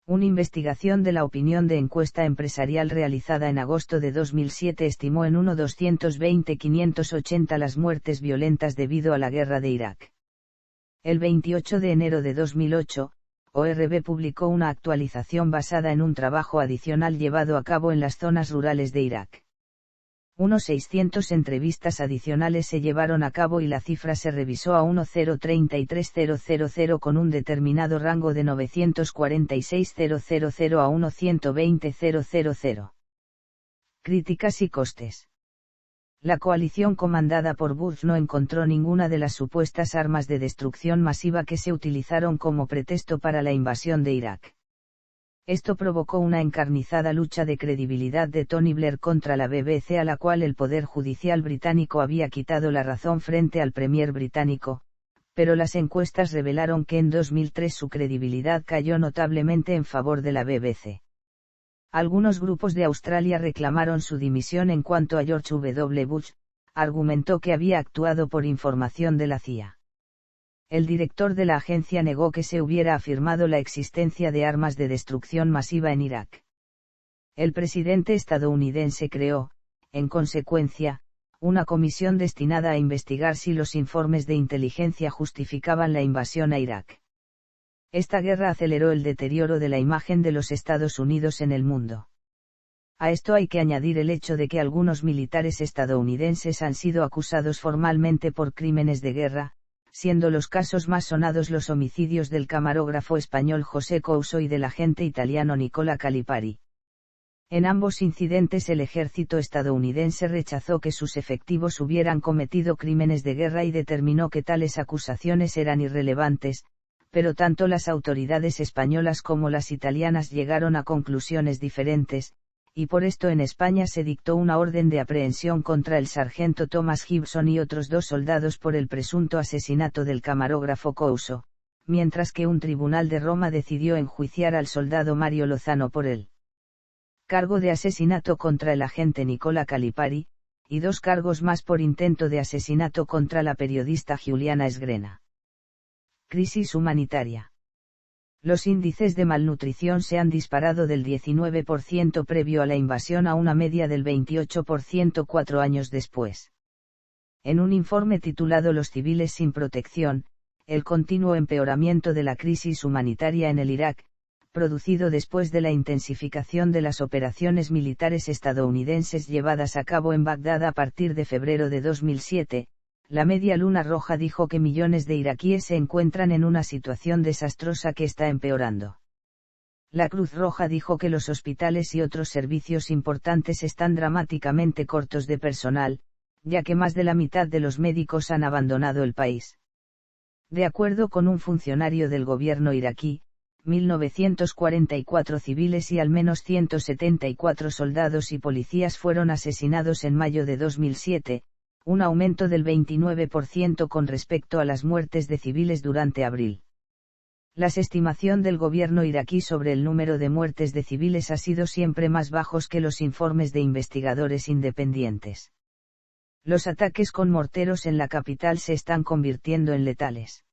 Una investigación de la opinión de encuesta empresarial realizada en agosto de 2007 estimó en 1.220.580 las muertes violentas debido a la guerra de Irak. El 28 de enero de 2008, ORB publicó una actualización basada en un trabajo adicional llevado a cabo en las zonas rurales de Irak. Unos 600 entrevistas adicionales se llevaron a cabo y la cifra se revisó a 1033000 con un determinado rango de 946.000 a 120.000. Críticas y costes. La coalición comandada por Bush no encontró ninguna de las supuestas armas de destrucción masiva que se utilizaron como pretexto para la invasión de Irak. Esto provocó una encarnizada lucha de credibilidad de Tony Blair contra la BBC, a la cual el Poder Judicial británico había quitado la razón frente al Premier británico, pero las encuestas revelaron que en 2003 su credibilidad cayó notablemente en favor de la BBC. Algunos grupos de Australia reclamaron su dimisión en cuanto a George W. Bush, argumentó que había actuado por información de la CIA. El director de la agencia negó que se hubiera afirmado la existencia de armas de destrucción masiva en Irak. El presidente estadounidense creó, en consecuencia, una comisión destinada a investigar si los informes de inteligencia justificaban la invasión a Irak. Esta guerra aceleró el deterioro de la imagen de los Estados Unidos en el mundo. A esto hay que añadir el hecho de que algunos militares estadounidenses han sido acusados formalmente por crímenes de guerra, siendo los casos más sonados los homicidios del camarógrafo español José Couso y del agente italiano Nicola Calipari. En ambos incidentes el ejército estadounidense rechazó que sus efectivos hubieran cometido crímenes de guerra y determinó que tales acusaciones eran irrelevantes, pero tanto las autoridades españolas como las italianas llegaron a conclusiones diferentes, y por esto en España se dictó una orden de aprehensión contra el sargento Thomas Gibson y otros 2 soldados por el presunto asesinato del camarógrafo Couso, mientras que un tribunal de Roma decidió enjuiciar al soldado Mario Lozano por el cargo de asesinato contra el agente Nicola Calipari, y 2 cargos más por intento de asesinato contra la periodista Giuliana Esgrena. Crisis humanitaria. Los índices de malnutrición se han disparado del 19% previo a la invasión a una media del 28% 4 años después. En un informe titulado Los civiles sin protección, el continuo empeoramiento de la crisis humanitaria en el Irak, producido después de la intensificación de las operaciones militares estadounidenses llevadas a cabo en Bagdad a partir de febrero de 2007, la Media Luna Roja dijo que millones de iraquíes se encuentran en una situación desastrosa que está empeorando. La Cruz Roja dijo que los hospitales y otros servicios importantes están dramáticamente cortos de personal, ya que más de la mitad de los médicos han abandonado el país. De acuerdo con un funcionario del gobierno iraquí, 1.944 civiles y al menos 174 soldados y policías fueron asesinados en mayo de 2007, un aumento del 29% con respecto a las muertes de civiles durante abril. La estimación del gobierno iraquí sobre el número de muertes de civiles ha sido siempre más bajos que los informes de investigadores independientes. Los ataques con morteros en la capital se están convirtiendo en letales.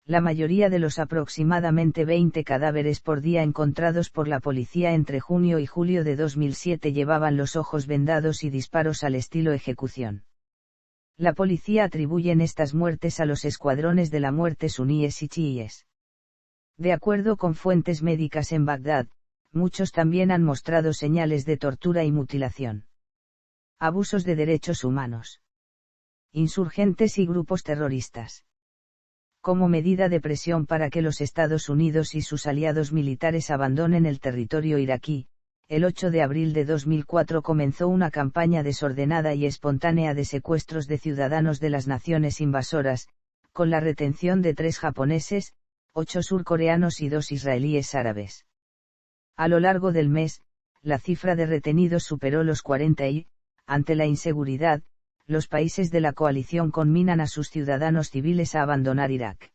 La mayoría de los aproximadamente 20 cadáveres por día encontrados por la policía entre junio y julio de 2007 llevaban los ojos vendados y disparos al estilo ejecución. La policía atribuye estas muertes a los escuadrones de la muerte suníes y chiíes. De acuerdo con fuentes médicas en Bagdad, muchos también han mostrado señales de tortura y mutilación. Abusos de derechos humanos. Insurgentes y grupos terroristas. Como medida de presión para que los Estados Unidos y sus aliados militares abandonen el territorio iraquí, el 8 de abril de 2004 comenzó una campaña desordenada y espontánea de secuestros de ciudadanos de las naciones invasoras, con la retención de 3 japoneses, 8 surcoreanos y 2 israelíes árabes. A lo largo del mes, la cifra de retenidos superó los 40 y, ante la inseguridad, los países de la coalición conminan a sus ciudadanos civiles a abandonar Irak.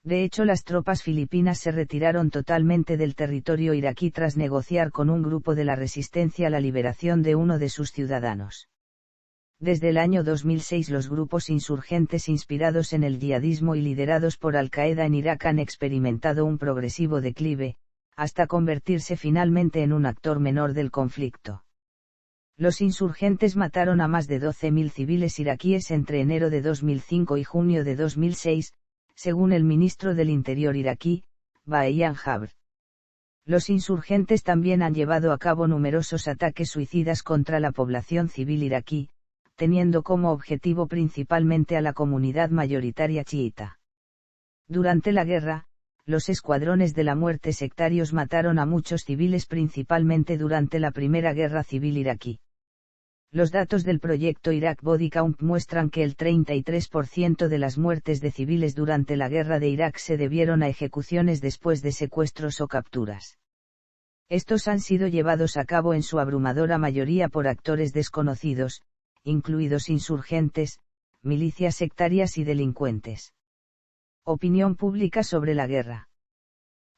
De hecho, las tropas filipinas se retiraron totalmente del territorio iraquí tras negociar con un grupo de la resistencia la liberación de uno de sus ciudadanos. Desde el año 2006 los grupos insurgentes inspirados en el yihadismo y liderados por Al-Qaeda en Irak han experimentado un progresivo declive, hasta convertirse finalmente en un actor menor del conflicto. Los insurgentes mataron a más de 12.000 civiles iraquíes entre enero de 2005 y junio de 2006, según el ministro del Interior iraquí, Bahian Jabr. Los insurgentes también han llevado a cabo numerosos ataques suicidas contra la población civil iraquí, teniendo como objetivo principalmente a la comunidad mayoritaria chiita. Durante la guerra, los escuadrones de la muerte sectarios mataron a muchos civiles principalmente durante la Primera Guerra Civil iraquí. Los datos del proyecto Iraq Body Count muestran que el 33% de las muertes de civiles durante la guerra de Irak se debieron a ejecuciones después de secuestros o capturas. Estos han sido llevados a cabo en su abrumadora mayoría por actores desconocidos, incluidos insurgentes, milicias sectarias y delincuentes. Opinión pública sobre la guerra.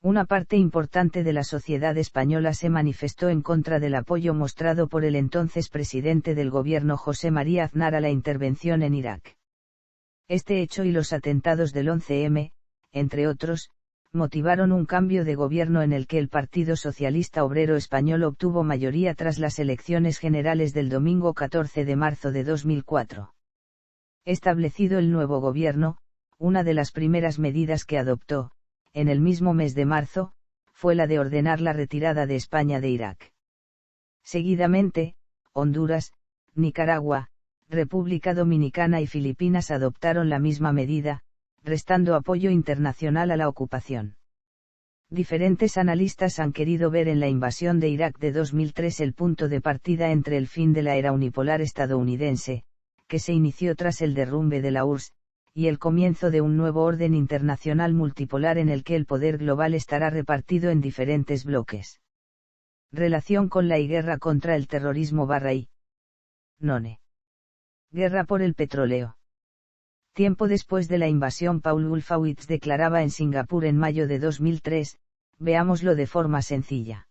Una parte importante de la sociedad española se manifestó en contra del apoyo mostrado por el entonces presidente del gobierno José María Aznar a la intervención en Irak. Este hecho y los atentados del 11M, entre otros, motivaron un cambio de gobierno en el que el Partido Socialista Obrero Español obtuvo mayoría tras las elecciones generales del domingo 14 de marzo de 2004. Establecido el nuevo gobierno, una de las primeras medidas que adoptó, en el mismo mes de marzo, fue la de ordenar la retirada de España de Irak. Seguidamente, Honduras, Nicaragua, República Dominicana y Filipinas adoptaron la misma medida, restando apoyo internacional a la ocupación. Diferentes analistas han querido ver en la invasión de Irak de 2003 el punto de partida entre el fin de la era unipolar estadounidense, que se inició tras el derrumbe de la URSS, y el comienzo de un nuevo orden internacional multipolar en el que el poder global estará repartido en diferentes bloques. Relación con la guerra contra el terrorismo /I. None. Guerra por el petróleo. Tiempo después de la invasión, Paul Wolfowitz declaraba en Singapur en mayo de 2003, veámoslo de forma sencilla.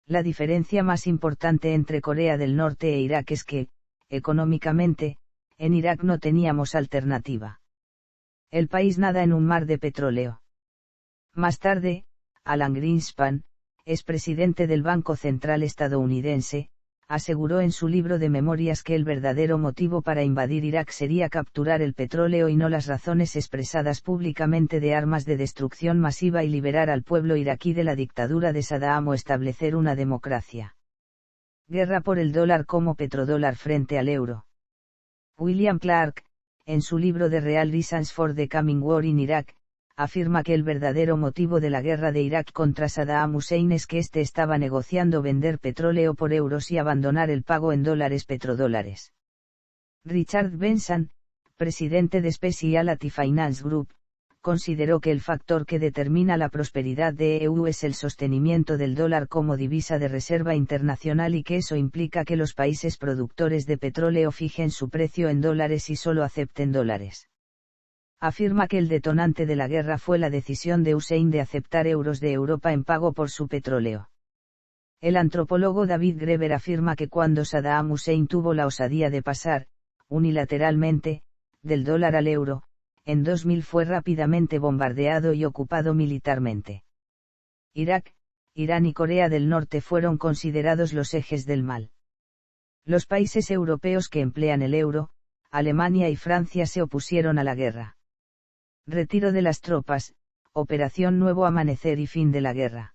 La diferencia más importante entre Corea del Norte e Irak es que, económicamente, en Irak no teníamos alternativa. El país nada en un mar de petróleo. Más tarde, Alan Greenspan, expresidente del Banco Central estadounidense, aseguró en su libro de memorias que el verdadero motivo para invadir Irak sería capturar el petróleo y no las razones expresadas públicamente de armas de destrucción masiva y liberar al pueblo iraquí de la dictadura de Saddam o establecer una democracia. Guerra por el dólar como petrodólar frente al euro. William Clark, en su libro The Real Reasons for the Coming War in Iraq, afirma que el verdadero motivo de la guerra de Irak contra Saddam Hussein es que éste estaba negociando vender petróleo por euros y abandonar el pago en dólares petrodólares. Richard Benson, presidente de Specialty Finance Group, consideró que el factor que determina la prosperidad de EU es el sostenimiento del dólar como divisa de reserva internacional y que eso implica que los países productores de petróleo fijen su precio en dólares y solo acepten dólares. Afirma que el detonante de la guerra fue la decisión de Hussein de aceptar euros de Europa en pago por su petróleo. El antropólogo David Graeber afirma que cuando Saddam Hussein tuvo la osadía de pasar, unilateralmente, del dólar al euro, en 2000 fue rápidamente bombardeado y ocupado militarmente. Irak, Irán y Corea del Norte fueron considerados los ejes del mal. Los países europeos que emplean el euro, Alemania y Francia se opusieron a la guerra. Retiro de las tropas, Operación Nuevo Amanecer y fin de la guerra.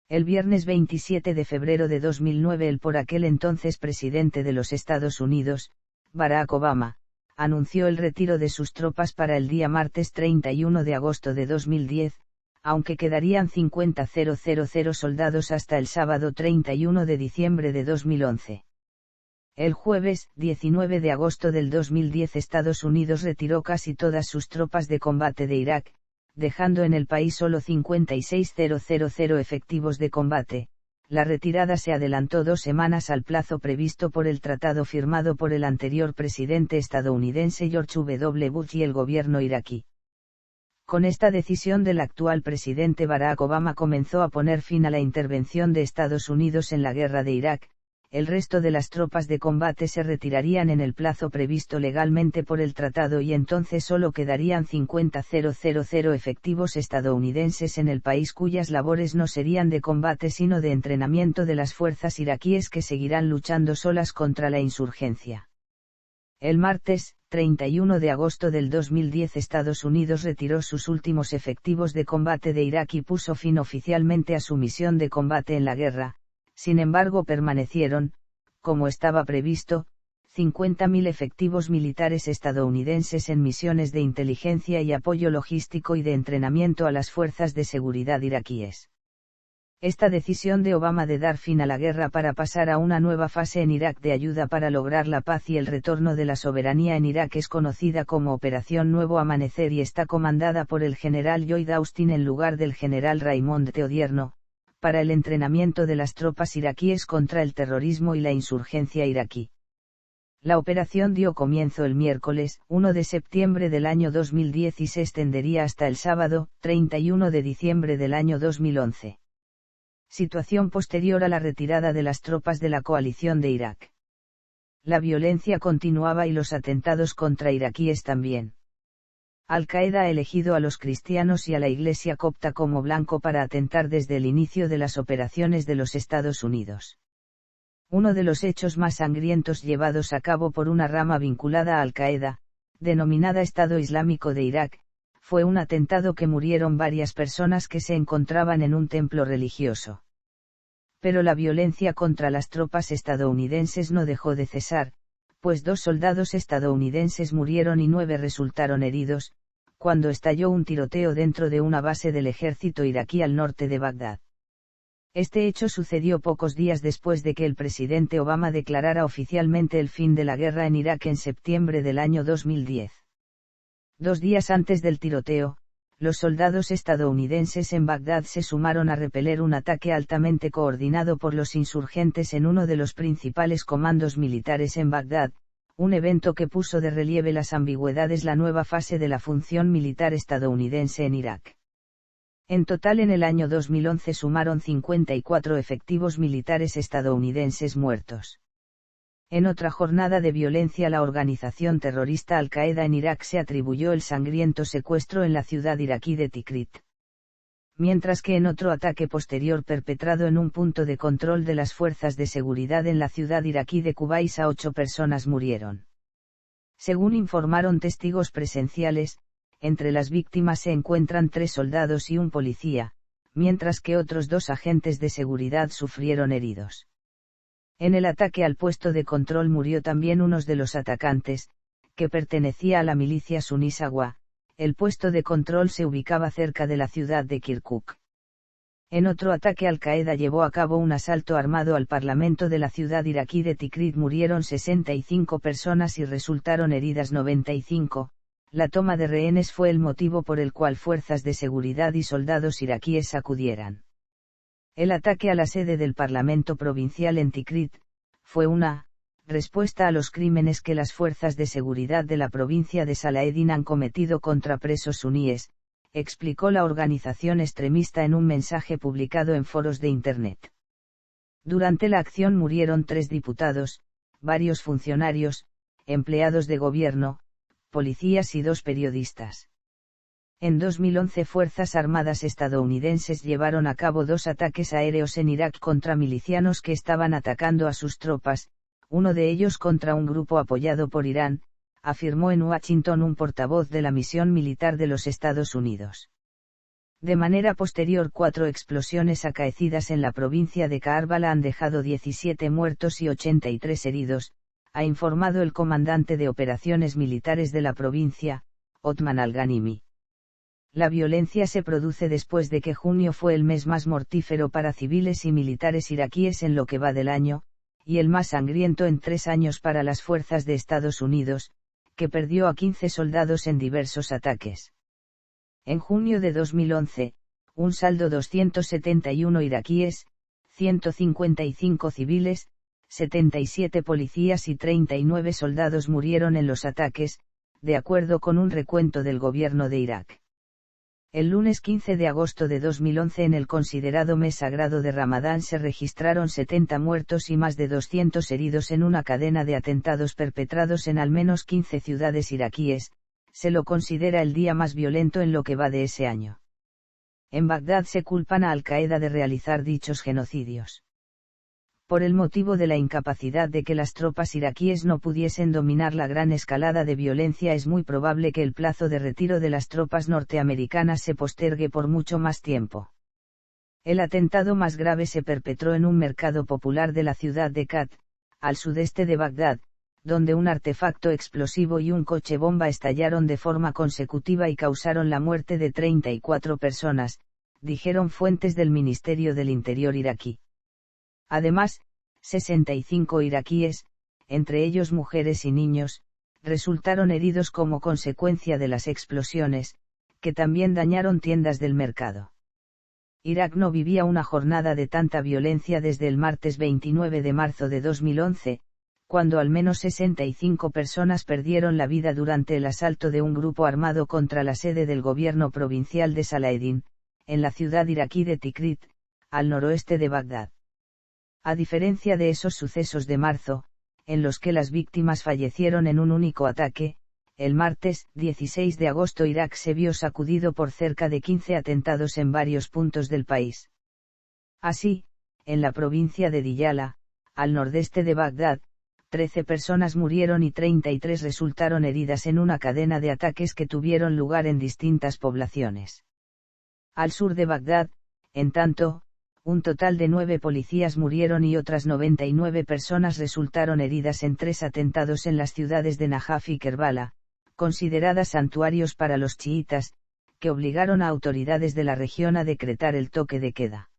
El viernes 27 de febrero de 2009 el por aquel entonces presidente de los Estados Unidos, Barack Obama, anunció el retiro de sus tropas para el día martes 31 de agosto de 2010, aunque quedarían 50.000 soldados hasta el sábado 31 de diciembre de 2011. El jueves 19 de agosto del 2010 Estados Unidos retiró casi todas sus tropas de combate de Irak, dejando en el país solo 56.000 efectivos de combate. La retirada se adelantó 2 semanas al plazo previsto por el tratado firmado por el anterior presidente estadounidense George W. Bush y el gobierno iraquí. Con esta decisión del actual presidente Barack Obama comenzó a poner fin a la intervención de Estados Unidos en la guerra de Irak, el resto de las tropas de combate se retirarían en el plazo previsto legalmente por el tratado y entonces solo quedarían 50.000 efectivos estadounidenses en el país cuyas labores no serían de combate sino de entrenamiento de las fuerzas iraquíes que seguirán luchando solas contra la insurgencia. El martes, 31 de agosto del 2010, Estados Unidos retiró sus últimos efectivos de combate de Irak y puso fin oficialmente a su misión de combate en la guerra. Sin embargo, permanecieron, como estaba previsto, 50.000 efectivos militares estadounidenses en misiones de inteligencia y apoyo logístico y de entrenamiento a las fuerzas de seguridad iraquíes. Esta decisión de Obama de dar fin a la guerra para pasar a una nueva fase en Irak de ayuda para lograr la paz y el retorno de la soberanía en Irak es conocida como Operación Nuevo Amanecer y está comandada por el general Lloyd Austin en lugar del general Raymond T. Odierno, para el entrenamiento de las tropas iraquíes contra el terrorismo y la insurgencia iraquí. La operación dio comienzo el miércoles, 1 de septiembre del año 2010 y se extendería hasta el sábado, 31 de diciembre del año 2011. Situación posterior a la retirada de las tropas de la coalición de Irak. La violencia continuaba y los atentados contra iraquíes también. Al-Qaeda ha elegido a los cristianos y a la Iglesia copta como blanco para atentar desde el inicio de las operaciones de los Estados Unidos. Uno de los hechos más sangrientos llevados a cabo por una rama vinculada a Al-Qaeda, denominada Estado Islámico de Irak, fue un atentado que murieron varias personas que se encontraban en un templo religioso. Pero la violencia contra las tropas estadounidenses no dejó de cesar, pues 2 soldados estadounidenses murieron y 9 resultaron heridos, cuando estalló un tiroteo dentro de una base del ejército iraquí al norte de Bagdad. Este hecho sucedió pocos días después de que el presidente Obama declarara oficialmente el fin de la guerra en Irak en septiembre del año 2010. 2 días antes del tiroteo, los soldados estadounidenses en Bagdad se sumaron a repeler un ataque altamente coordinado por los insurgentes en uno de los principales comandos militares en Bagdad, un evento que puso de relieve las ambigüedades la nueva fase de la función militar estadounidense en Irak. En total en el año 2011 sumaron 54 efectivos militares estadounidenses muertos. En otra jornada de violencia, la organización terrorista Al-Qaeda en Irak se atribuyó el sangriento secuestro en la ciudad iraquí de Tikrit. Mientras que en otro ataque posterior perpetrado en un punto de control de las fuerzas de seguridad en la ciudad iraquí de Kubaisa 8 personas murieron. Según informaron testigos presenciales, entre las víctimas se encuentran 3 soldados y un policía, mientras que otros 2 agentes de seguridad sufrieron heridos. En el ataque al puesto de control murió también uno de los atacantes, que pertenecía a la milicia suní Sawa. El puesto de control se ubicaba cerca de la ciudad de Kirkuk. En otro ataque, Al-Qaeda llevó a cabo un asalto armado al parlamento de la ciudad iraquí de Tikrit. Murieron 65 personas y resultaron heridas 95. La toma de rehenes fue el motivo por el cual fuerzas de seguridad y soldados iraquíes acudieran. El ataque a la sede del Parlamento provincial en Tikrit fue una respuesta a los crímenes que las fuerzas de seguridad de la provincia de Salaedin han cometido contra presos suníes, explicó la organización extremista en un mensaje publicado en foros de Internet. Durante la acción murieron 3 diputados, varios funcionarios, empleados de gobierno, policías y 2 periodistas. En 2011 Fuerzas Armadas estadounidenses llevaron a cabo 2 ataques aéreos en Irak contra milicianos que estaban atacando a sus tropas, uno de ellos contra un grupo apoyado por Irán, afirmó en Washington un portavoz de la misión militar de los Estados Unidos. De manera posterior, 4 explosiones acaecidas en la provincia de Karbala han dejado 17 muertos y 83 heridos, ha informado el comandante de operaciones militares de la provincia, Othman al-Ghanimi. La violencia se produce después de que junio fue el mes más mortífero para civiles y militares iraquíes en lo que va del año, y el más sangriento en 3 años para las fuerzas de Estados Unidos, que perdió a 15 soldados en diversos ataques. En junio de 2011, un saldo 271 iraquíes, 155 civiles, 77 policías y 39 soldados murieron en los ataques, de acuerdo con un recuento del gobierno de Irak. El lunes 15 de agosto de 2011 en el considerado mes sagrado de Ramadán se registraron 70 muertos y más de 200 heridos en una cadena de atentados perpetrados en al menos 15 ciudades iraquíes. Se lo considera el día más violento en lo que va de ese año. En Bagdad se culpan a Al-Qaeda de realizar dichos genocidios. Por el motivo de la incapacidad de que las tropas iraquíes no pudiesen dominar la gran escalada de violencia, es muy probable que el plazo de retiro de las tropas norteamericanas se postergue por mucho más tiempo. El atentado más grave se perpetró en un mercado popular de la ciudad de Kat, al sudeste de Bagdad, donde un artefacto explosivo y un coche bomba estallaron de forma consecutiva y causaron la muerte de 34 personas, dijeron fuentes del Ministerio del Interior iraquí. Además, 65 iraquíes, entre ellos mujeres y niños, resultaron heridos como consecuencia de las explosiones, que también dañaron tiendas del mercado. Irak no vivía una jornada de tanta violencia desde el martes 29 de marzo de 2011, cuando al menos 65 personas perdieron la vida durante el asalto de un grupo armado contra la sede del gobierno provincial de Salaedin, en la ciudad iraquí de Tikrit, al noroeste de Bagdad. A diferencia de esos sucesos de marzo, en los que las víctimas fallecieron en un único ataque, el martes 16 de agosto Irak se vio sacudido por cerca de 15 atentados en varios puntos del país. Así, en la provincia de Diyala, al nordeste de Bagdad, 13 personas murieron y 33 resultaron heridas en una cadena de ataques que tuvieron lugar en distintas poblaciones. Al sur de Bagdad, en tanto, un total de 9 policías murieron y otras 99 personas resultaron heridas en 3 atentados en las ciudades de Najaf y Kerbala, consideradas santuarios para los chiitas, que obligaron a autoridades de la región a decretar el toque de queda.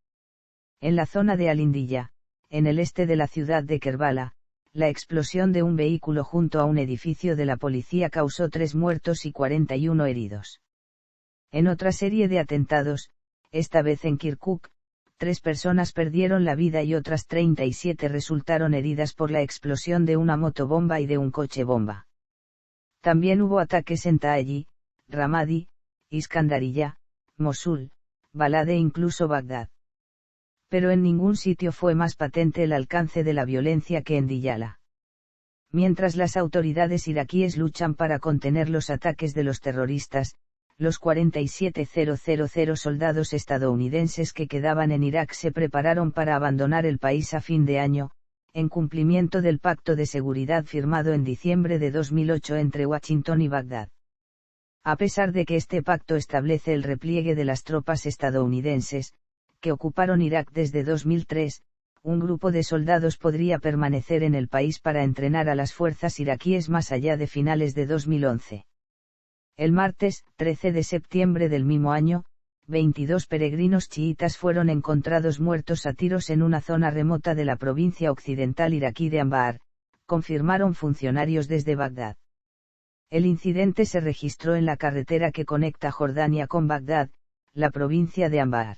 En la zona de Al-Indiyah, en el este de la ciudad de Kerbala, la explosión de un vehículo junto a un edificio de la policía causó 3 muertos y 41 heridos. En otra serie de atentados, esta vez en Kirkuk, 3 personas perdieron la vida y otras 37 resultaron heridas por la explosión de una motobomba y de un coche bomba. También hubo ataques en Taallí, Ramadi, Iskandariyah, Mosul, Balad e incluso Bagdad. Pero en ningún sitio fue más patente el alcance de la violencia que en Diyala. Mientras las autoridades iraquíes luchan para contener los ataques de los terroristas, los 47.000 soldados estadounidenses que quedaban en Irak se prepararon para abandonar el país a fin de año, en cumplimiento del pacto de seguridad firmado en diciembre de 2008 entre Washington y Bagdad. A pesar de que este pacto establece el repliegue de las tropas estadounidenses, que ocuparon Irak desde 2003, un grupo de soldados podría permanecer en el país para entrenar a las fuerzas iraquíes más allá de finales de 2011. El martes, 13 de septiembre del mismo año, 22 peregrinos chiitas fueron encontrados muertos a tiros en una zona remota de la provincia occidental iraquí de Anbar, confirmaron funcionarios desde Bagdad. El incidente se registró en la carretera que conecta Jordania con Bagdad, la provincia de Anbar.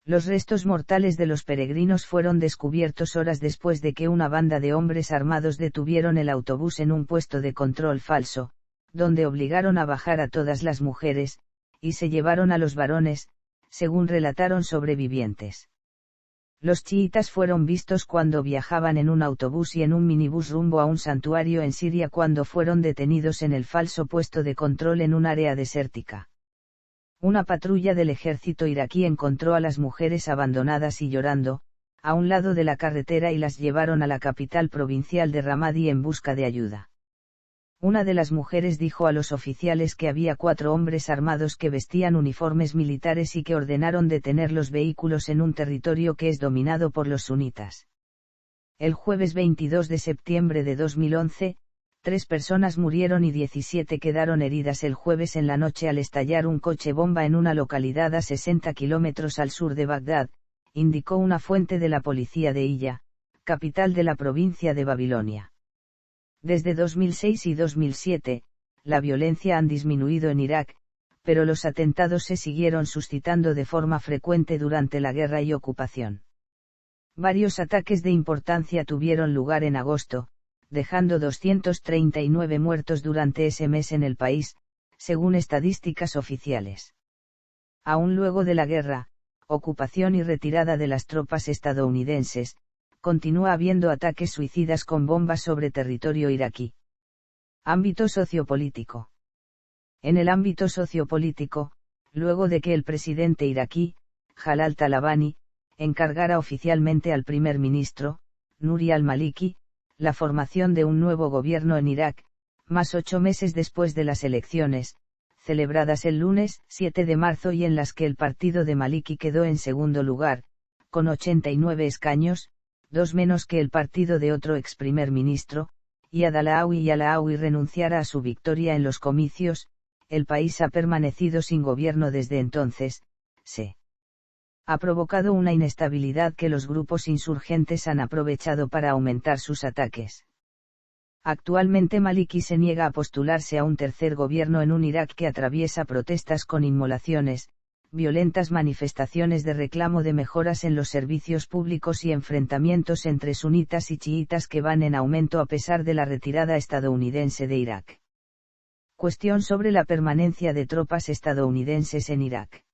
Los restos mortales de los peregrinos fueron descubiertos horas después de que una banda de hombres armados detuvieron el autobús en un puesto de control falso, donde obligaron a bajar a todas las mujeres, y se llevaron a los varones, según relataron sobrevivientes. Los chiitas fueron vistos cuando viajaban en un autobús y en un minibús rumbo a un santuario en Siria cuando fueron detenidos en el falso puesto de control en un área desértica. Una patrulla del ejército iraquí encontró a las mujeres abandonadas y llorando, a un lado de la carretera y las llevaron a la capital provincial de Ramadi en busca de ayuda. Una de las mujeres dijo a los oficiales que había 4 hombres armados que vestían uniformes militares y que ordenaron detener los vehículos en un territorio que es dominado por los sunitas. El jueves 22 de septiembre de 2011, 3 personas murieron y 17 quedaron heridas el jueves en la noche al estallar un coche bomba en una localidad a 60 kilómetros al sur de Bagdad, indicó una fuente de la policía de Hilla, capital de la provincia de Babilonia. Desde 2006 y 2007, la violencia han disminuido en Irak, pero los atentados se siguieron suscitando de forma frecuente durante la guerra y ocupación. Varios ataques de importancia tuvieron lugar en agosto, dejando 239 muertos durante ese mes en el país, según estadísticas oficiales. Aún luego de la guerra, ocupación y retirada de las tropas estadounidenses, continúa habiendo ataques suicidas con bombas sobre territorio iraquí. Ámbito sociopolítico. En el ámbito sociopolítico, luego de que el presidente iraquí, Jalal Talabani, encargara oficialmente al primer ministro, Nuri al-Maliki, la formación de un nuevo gobierno en Irak, más 8 meses después de las elecciones, celebradas el lunes 7 de marzo y en las que el partido de Maliki quedó en segundo lugar, con 89 escaños, 2 menos que el partido de otro ex primer ministro, y Alawi renunciara a su victoria en los comicios, el país ha permanecido sin gobierno desde entonces. Se ha provocado una inestabilidad que los grupos insurgentes han aprovechado para aumentar sus ataques. Actualmente Maliki se niega a postularse a un tercer gobierno en un Irak que atraviesa protestas con inmolaciones, violentas manifestaciones de reclamo de mejoras en los servicios públicos y enfrentamientos entre sunitas y chiitas que van en aumento a pesar de la retirada estadounidense de Irak. Cuestión sobre la permanencia de tropas estadounidenses en Irak.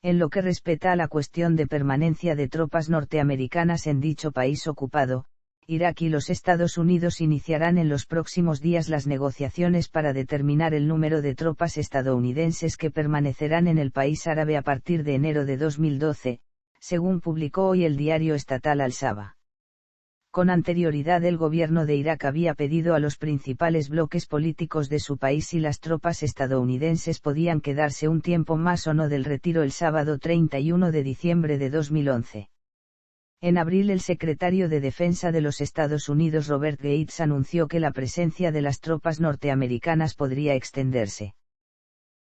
En lo que respecta a la cuestión de permanencia de tropas norteamericanas en dicho país ocupado, Irak y los Estados Unidos iniciarán en los próximos días las negociaciones para determinar el número de tropas estadounidenses que permanecerán en el país árabe a partir de enero de 2012, según publicó hoy el diario estatal Al-Saba. Con anterioridad el gobierno de Irak había pedido a los principales bloques políticos de su país si las tropas estadounidenses podían quedarse un tiempo más o no del retiro el sábado 31 de diciembre de 2011. En abril el secretario de Defensa de los Estados Unidos Robert Gates anunció que la presencia de las tropas norteamericanas podría extenderse.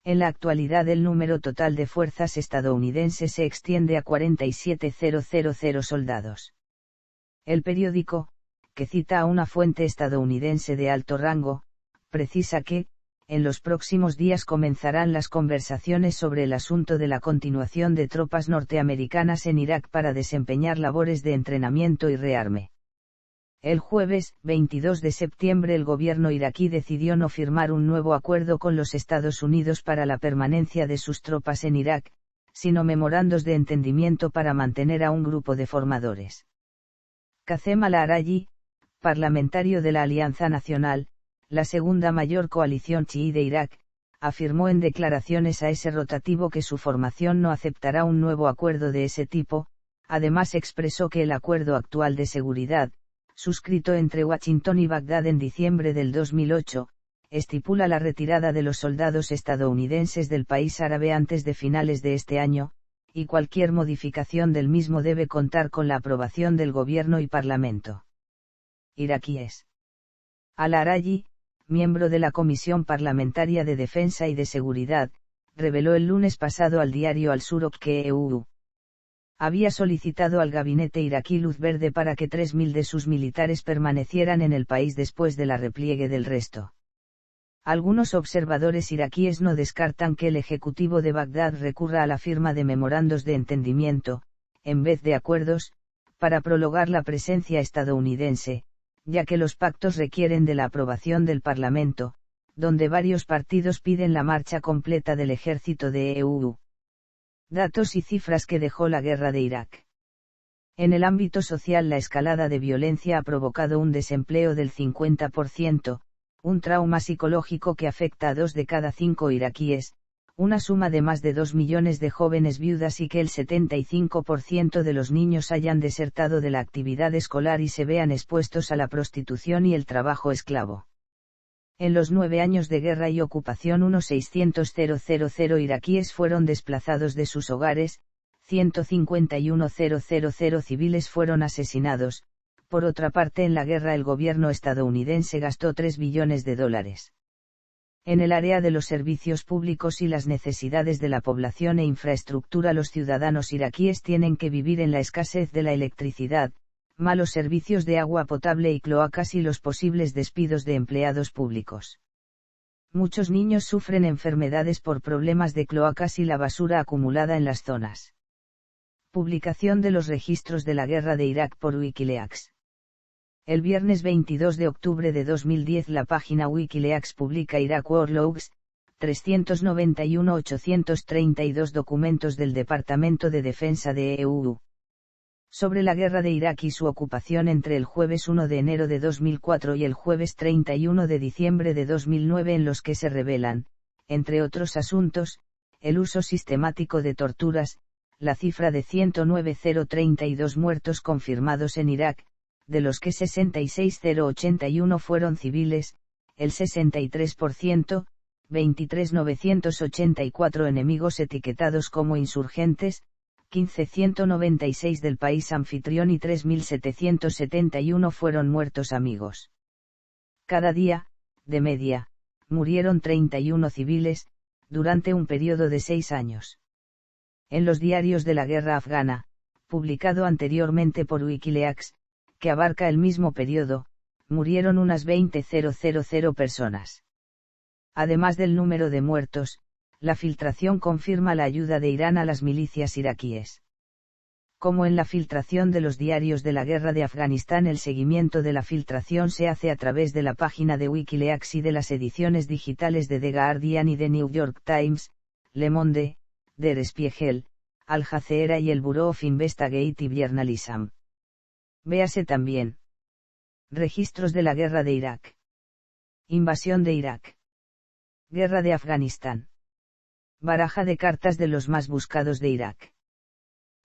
En la actualidad el número total de fuerzas estadounidenses se extiende a 47.000 soldados. El periódico, que cita a una fuente estadounidense de alto rango, precisa que, en los próximos días comenzarán las conversaciones sobre el asunto de la continuación de tropas norteamericanas en Irak para desempeñar labores de entrenamiento y rearme. El jueves, 22 de septiembre, el gobierno iraquí decidió no firmar un nuevo acuerdo con los Estados Unidos para la permanencia de sus tropas en Irak, sino memorandos de entendimiento para mantener a un grupo de formadores. Qasem al-Araji, parlamentario de la Alianza Nacional, la segunda mayor coalición chií de Irak, afirmó en declaraciones a ese rotativo que su formación no aceptará un nuevo acuerdo de ese tipo. Además expresó que el acuerdo actual de seguridad, suscrito entre Washington y Bagdad en diciembre del 2008, estipula la retirada de los soldados estadounidenses del país árabe antes de finales de este año, y cualquier modificación del mismo debe contar con la aprobación del gobierno y parlamento iraquíes. Al-Araji, miembro de la Comisión Parlamentaria de Defensa y de Seguridad, reveló el lunes pasado al diario Al-Suruk que EU había solicitado al gabinete iraquí luz verde para que 3.000 de sus militares permanecieran en el país después de la repliegue del resto. Algunos observadores iraquíes no descartan que el ejecutivo de Bagdad recurra a la firma de memorandos de entendimiento, en vez de acuerdos, para prolongar la presencia estadounidense, ya que los pactos requieren de la aprobación del Parlamento, donde varios partidos piden la marcha completa del ejército de EU. Datos y cifras que dejó la guerra de Irak. En el ámbito social, la escalada de violencia ha provocado un desempleo del 50%, un trauma psicológico que afecta a 2 de cada 5 iraquíes, una suma de más de 2 millones de jóvenes viudas y que el 75% de los niños hayan desertado de la actividad escolar y se vean expuestos a la prostitución y el trabajo esclavo. En los 9 años de guerra y ocupación unos 600.000 iraquíes fueron desplazados de sus hogares, 151.000 civiles fueron asesinados. Por otra parte, en la guerra el gobierno estadounidense gastó $3 billones. En el área de los servicios públicos y las necesidades de la población e infraestructura, los ciudadanos iraquíes tienen que vivir en la escasez de la electricidad, malos servicios de agua potable y cloacas y los posibles despidos de empleados públicos. Muchos niños sufren enfermedades por problemas de cloacas y la basura acumulada en las zonas. Publicación de los registros de la guerra de Irak por Wikileaks. El viernes 22 de octubre de 2010 la página Wikileaks publica Iraq War Logs, 391.832 documentos del Departamento de Defensa de EU. Sobre la guerra de Irak y su ocupación entre el jueves 1 de enero de 2004 y el jueves 31 de diciembre de 2009, en los que se revelan, entre otros asuntos, el uso sistemático de torturas, la cifra de 109.032 muertos confirmados en Irak, de los que 66.081 fueron civiles, el 63%, 23.984 enemigos etiquetados como insurgentes, 15.196 del país anfitrión y 3.771 fueron muertos amigos. Cada día, de media, murieron 31 civiles, durante un periodo de 6 años. En los diarios de la guerra afgana, publicado anteriormente por Wikileaks, que abarca el mismo periodo, murieron unas 20.000 personas. Además del número de muertos, la filtración confirma la ayuda de Irán a las milicias iraquíes. Como en la filtración de los diarios de la guerra de Afganistán, el seguimiento de la filtración se hace a través de la página de Wikileaks y de las ediciones digitales de The Guardian y The New York Times, Le Monde, Der Spiegel, Al Jazeera y el Bureau of Investigative Journalism. Véase también. Registros de la guerra de Irak. Invasión de Irak. Guerra de Afganistán. Baraja de cartas de los más buscados de Irak.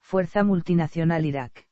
Fuerza multinacional Irak.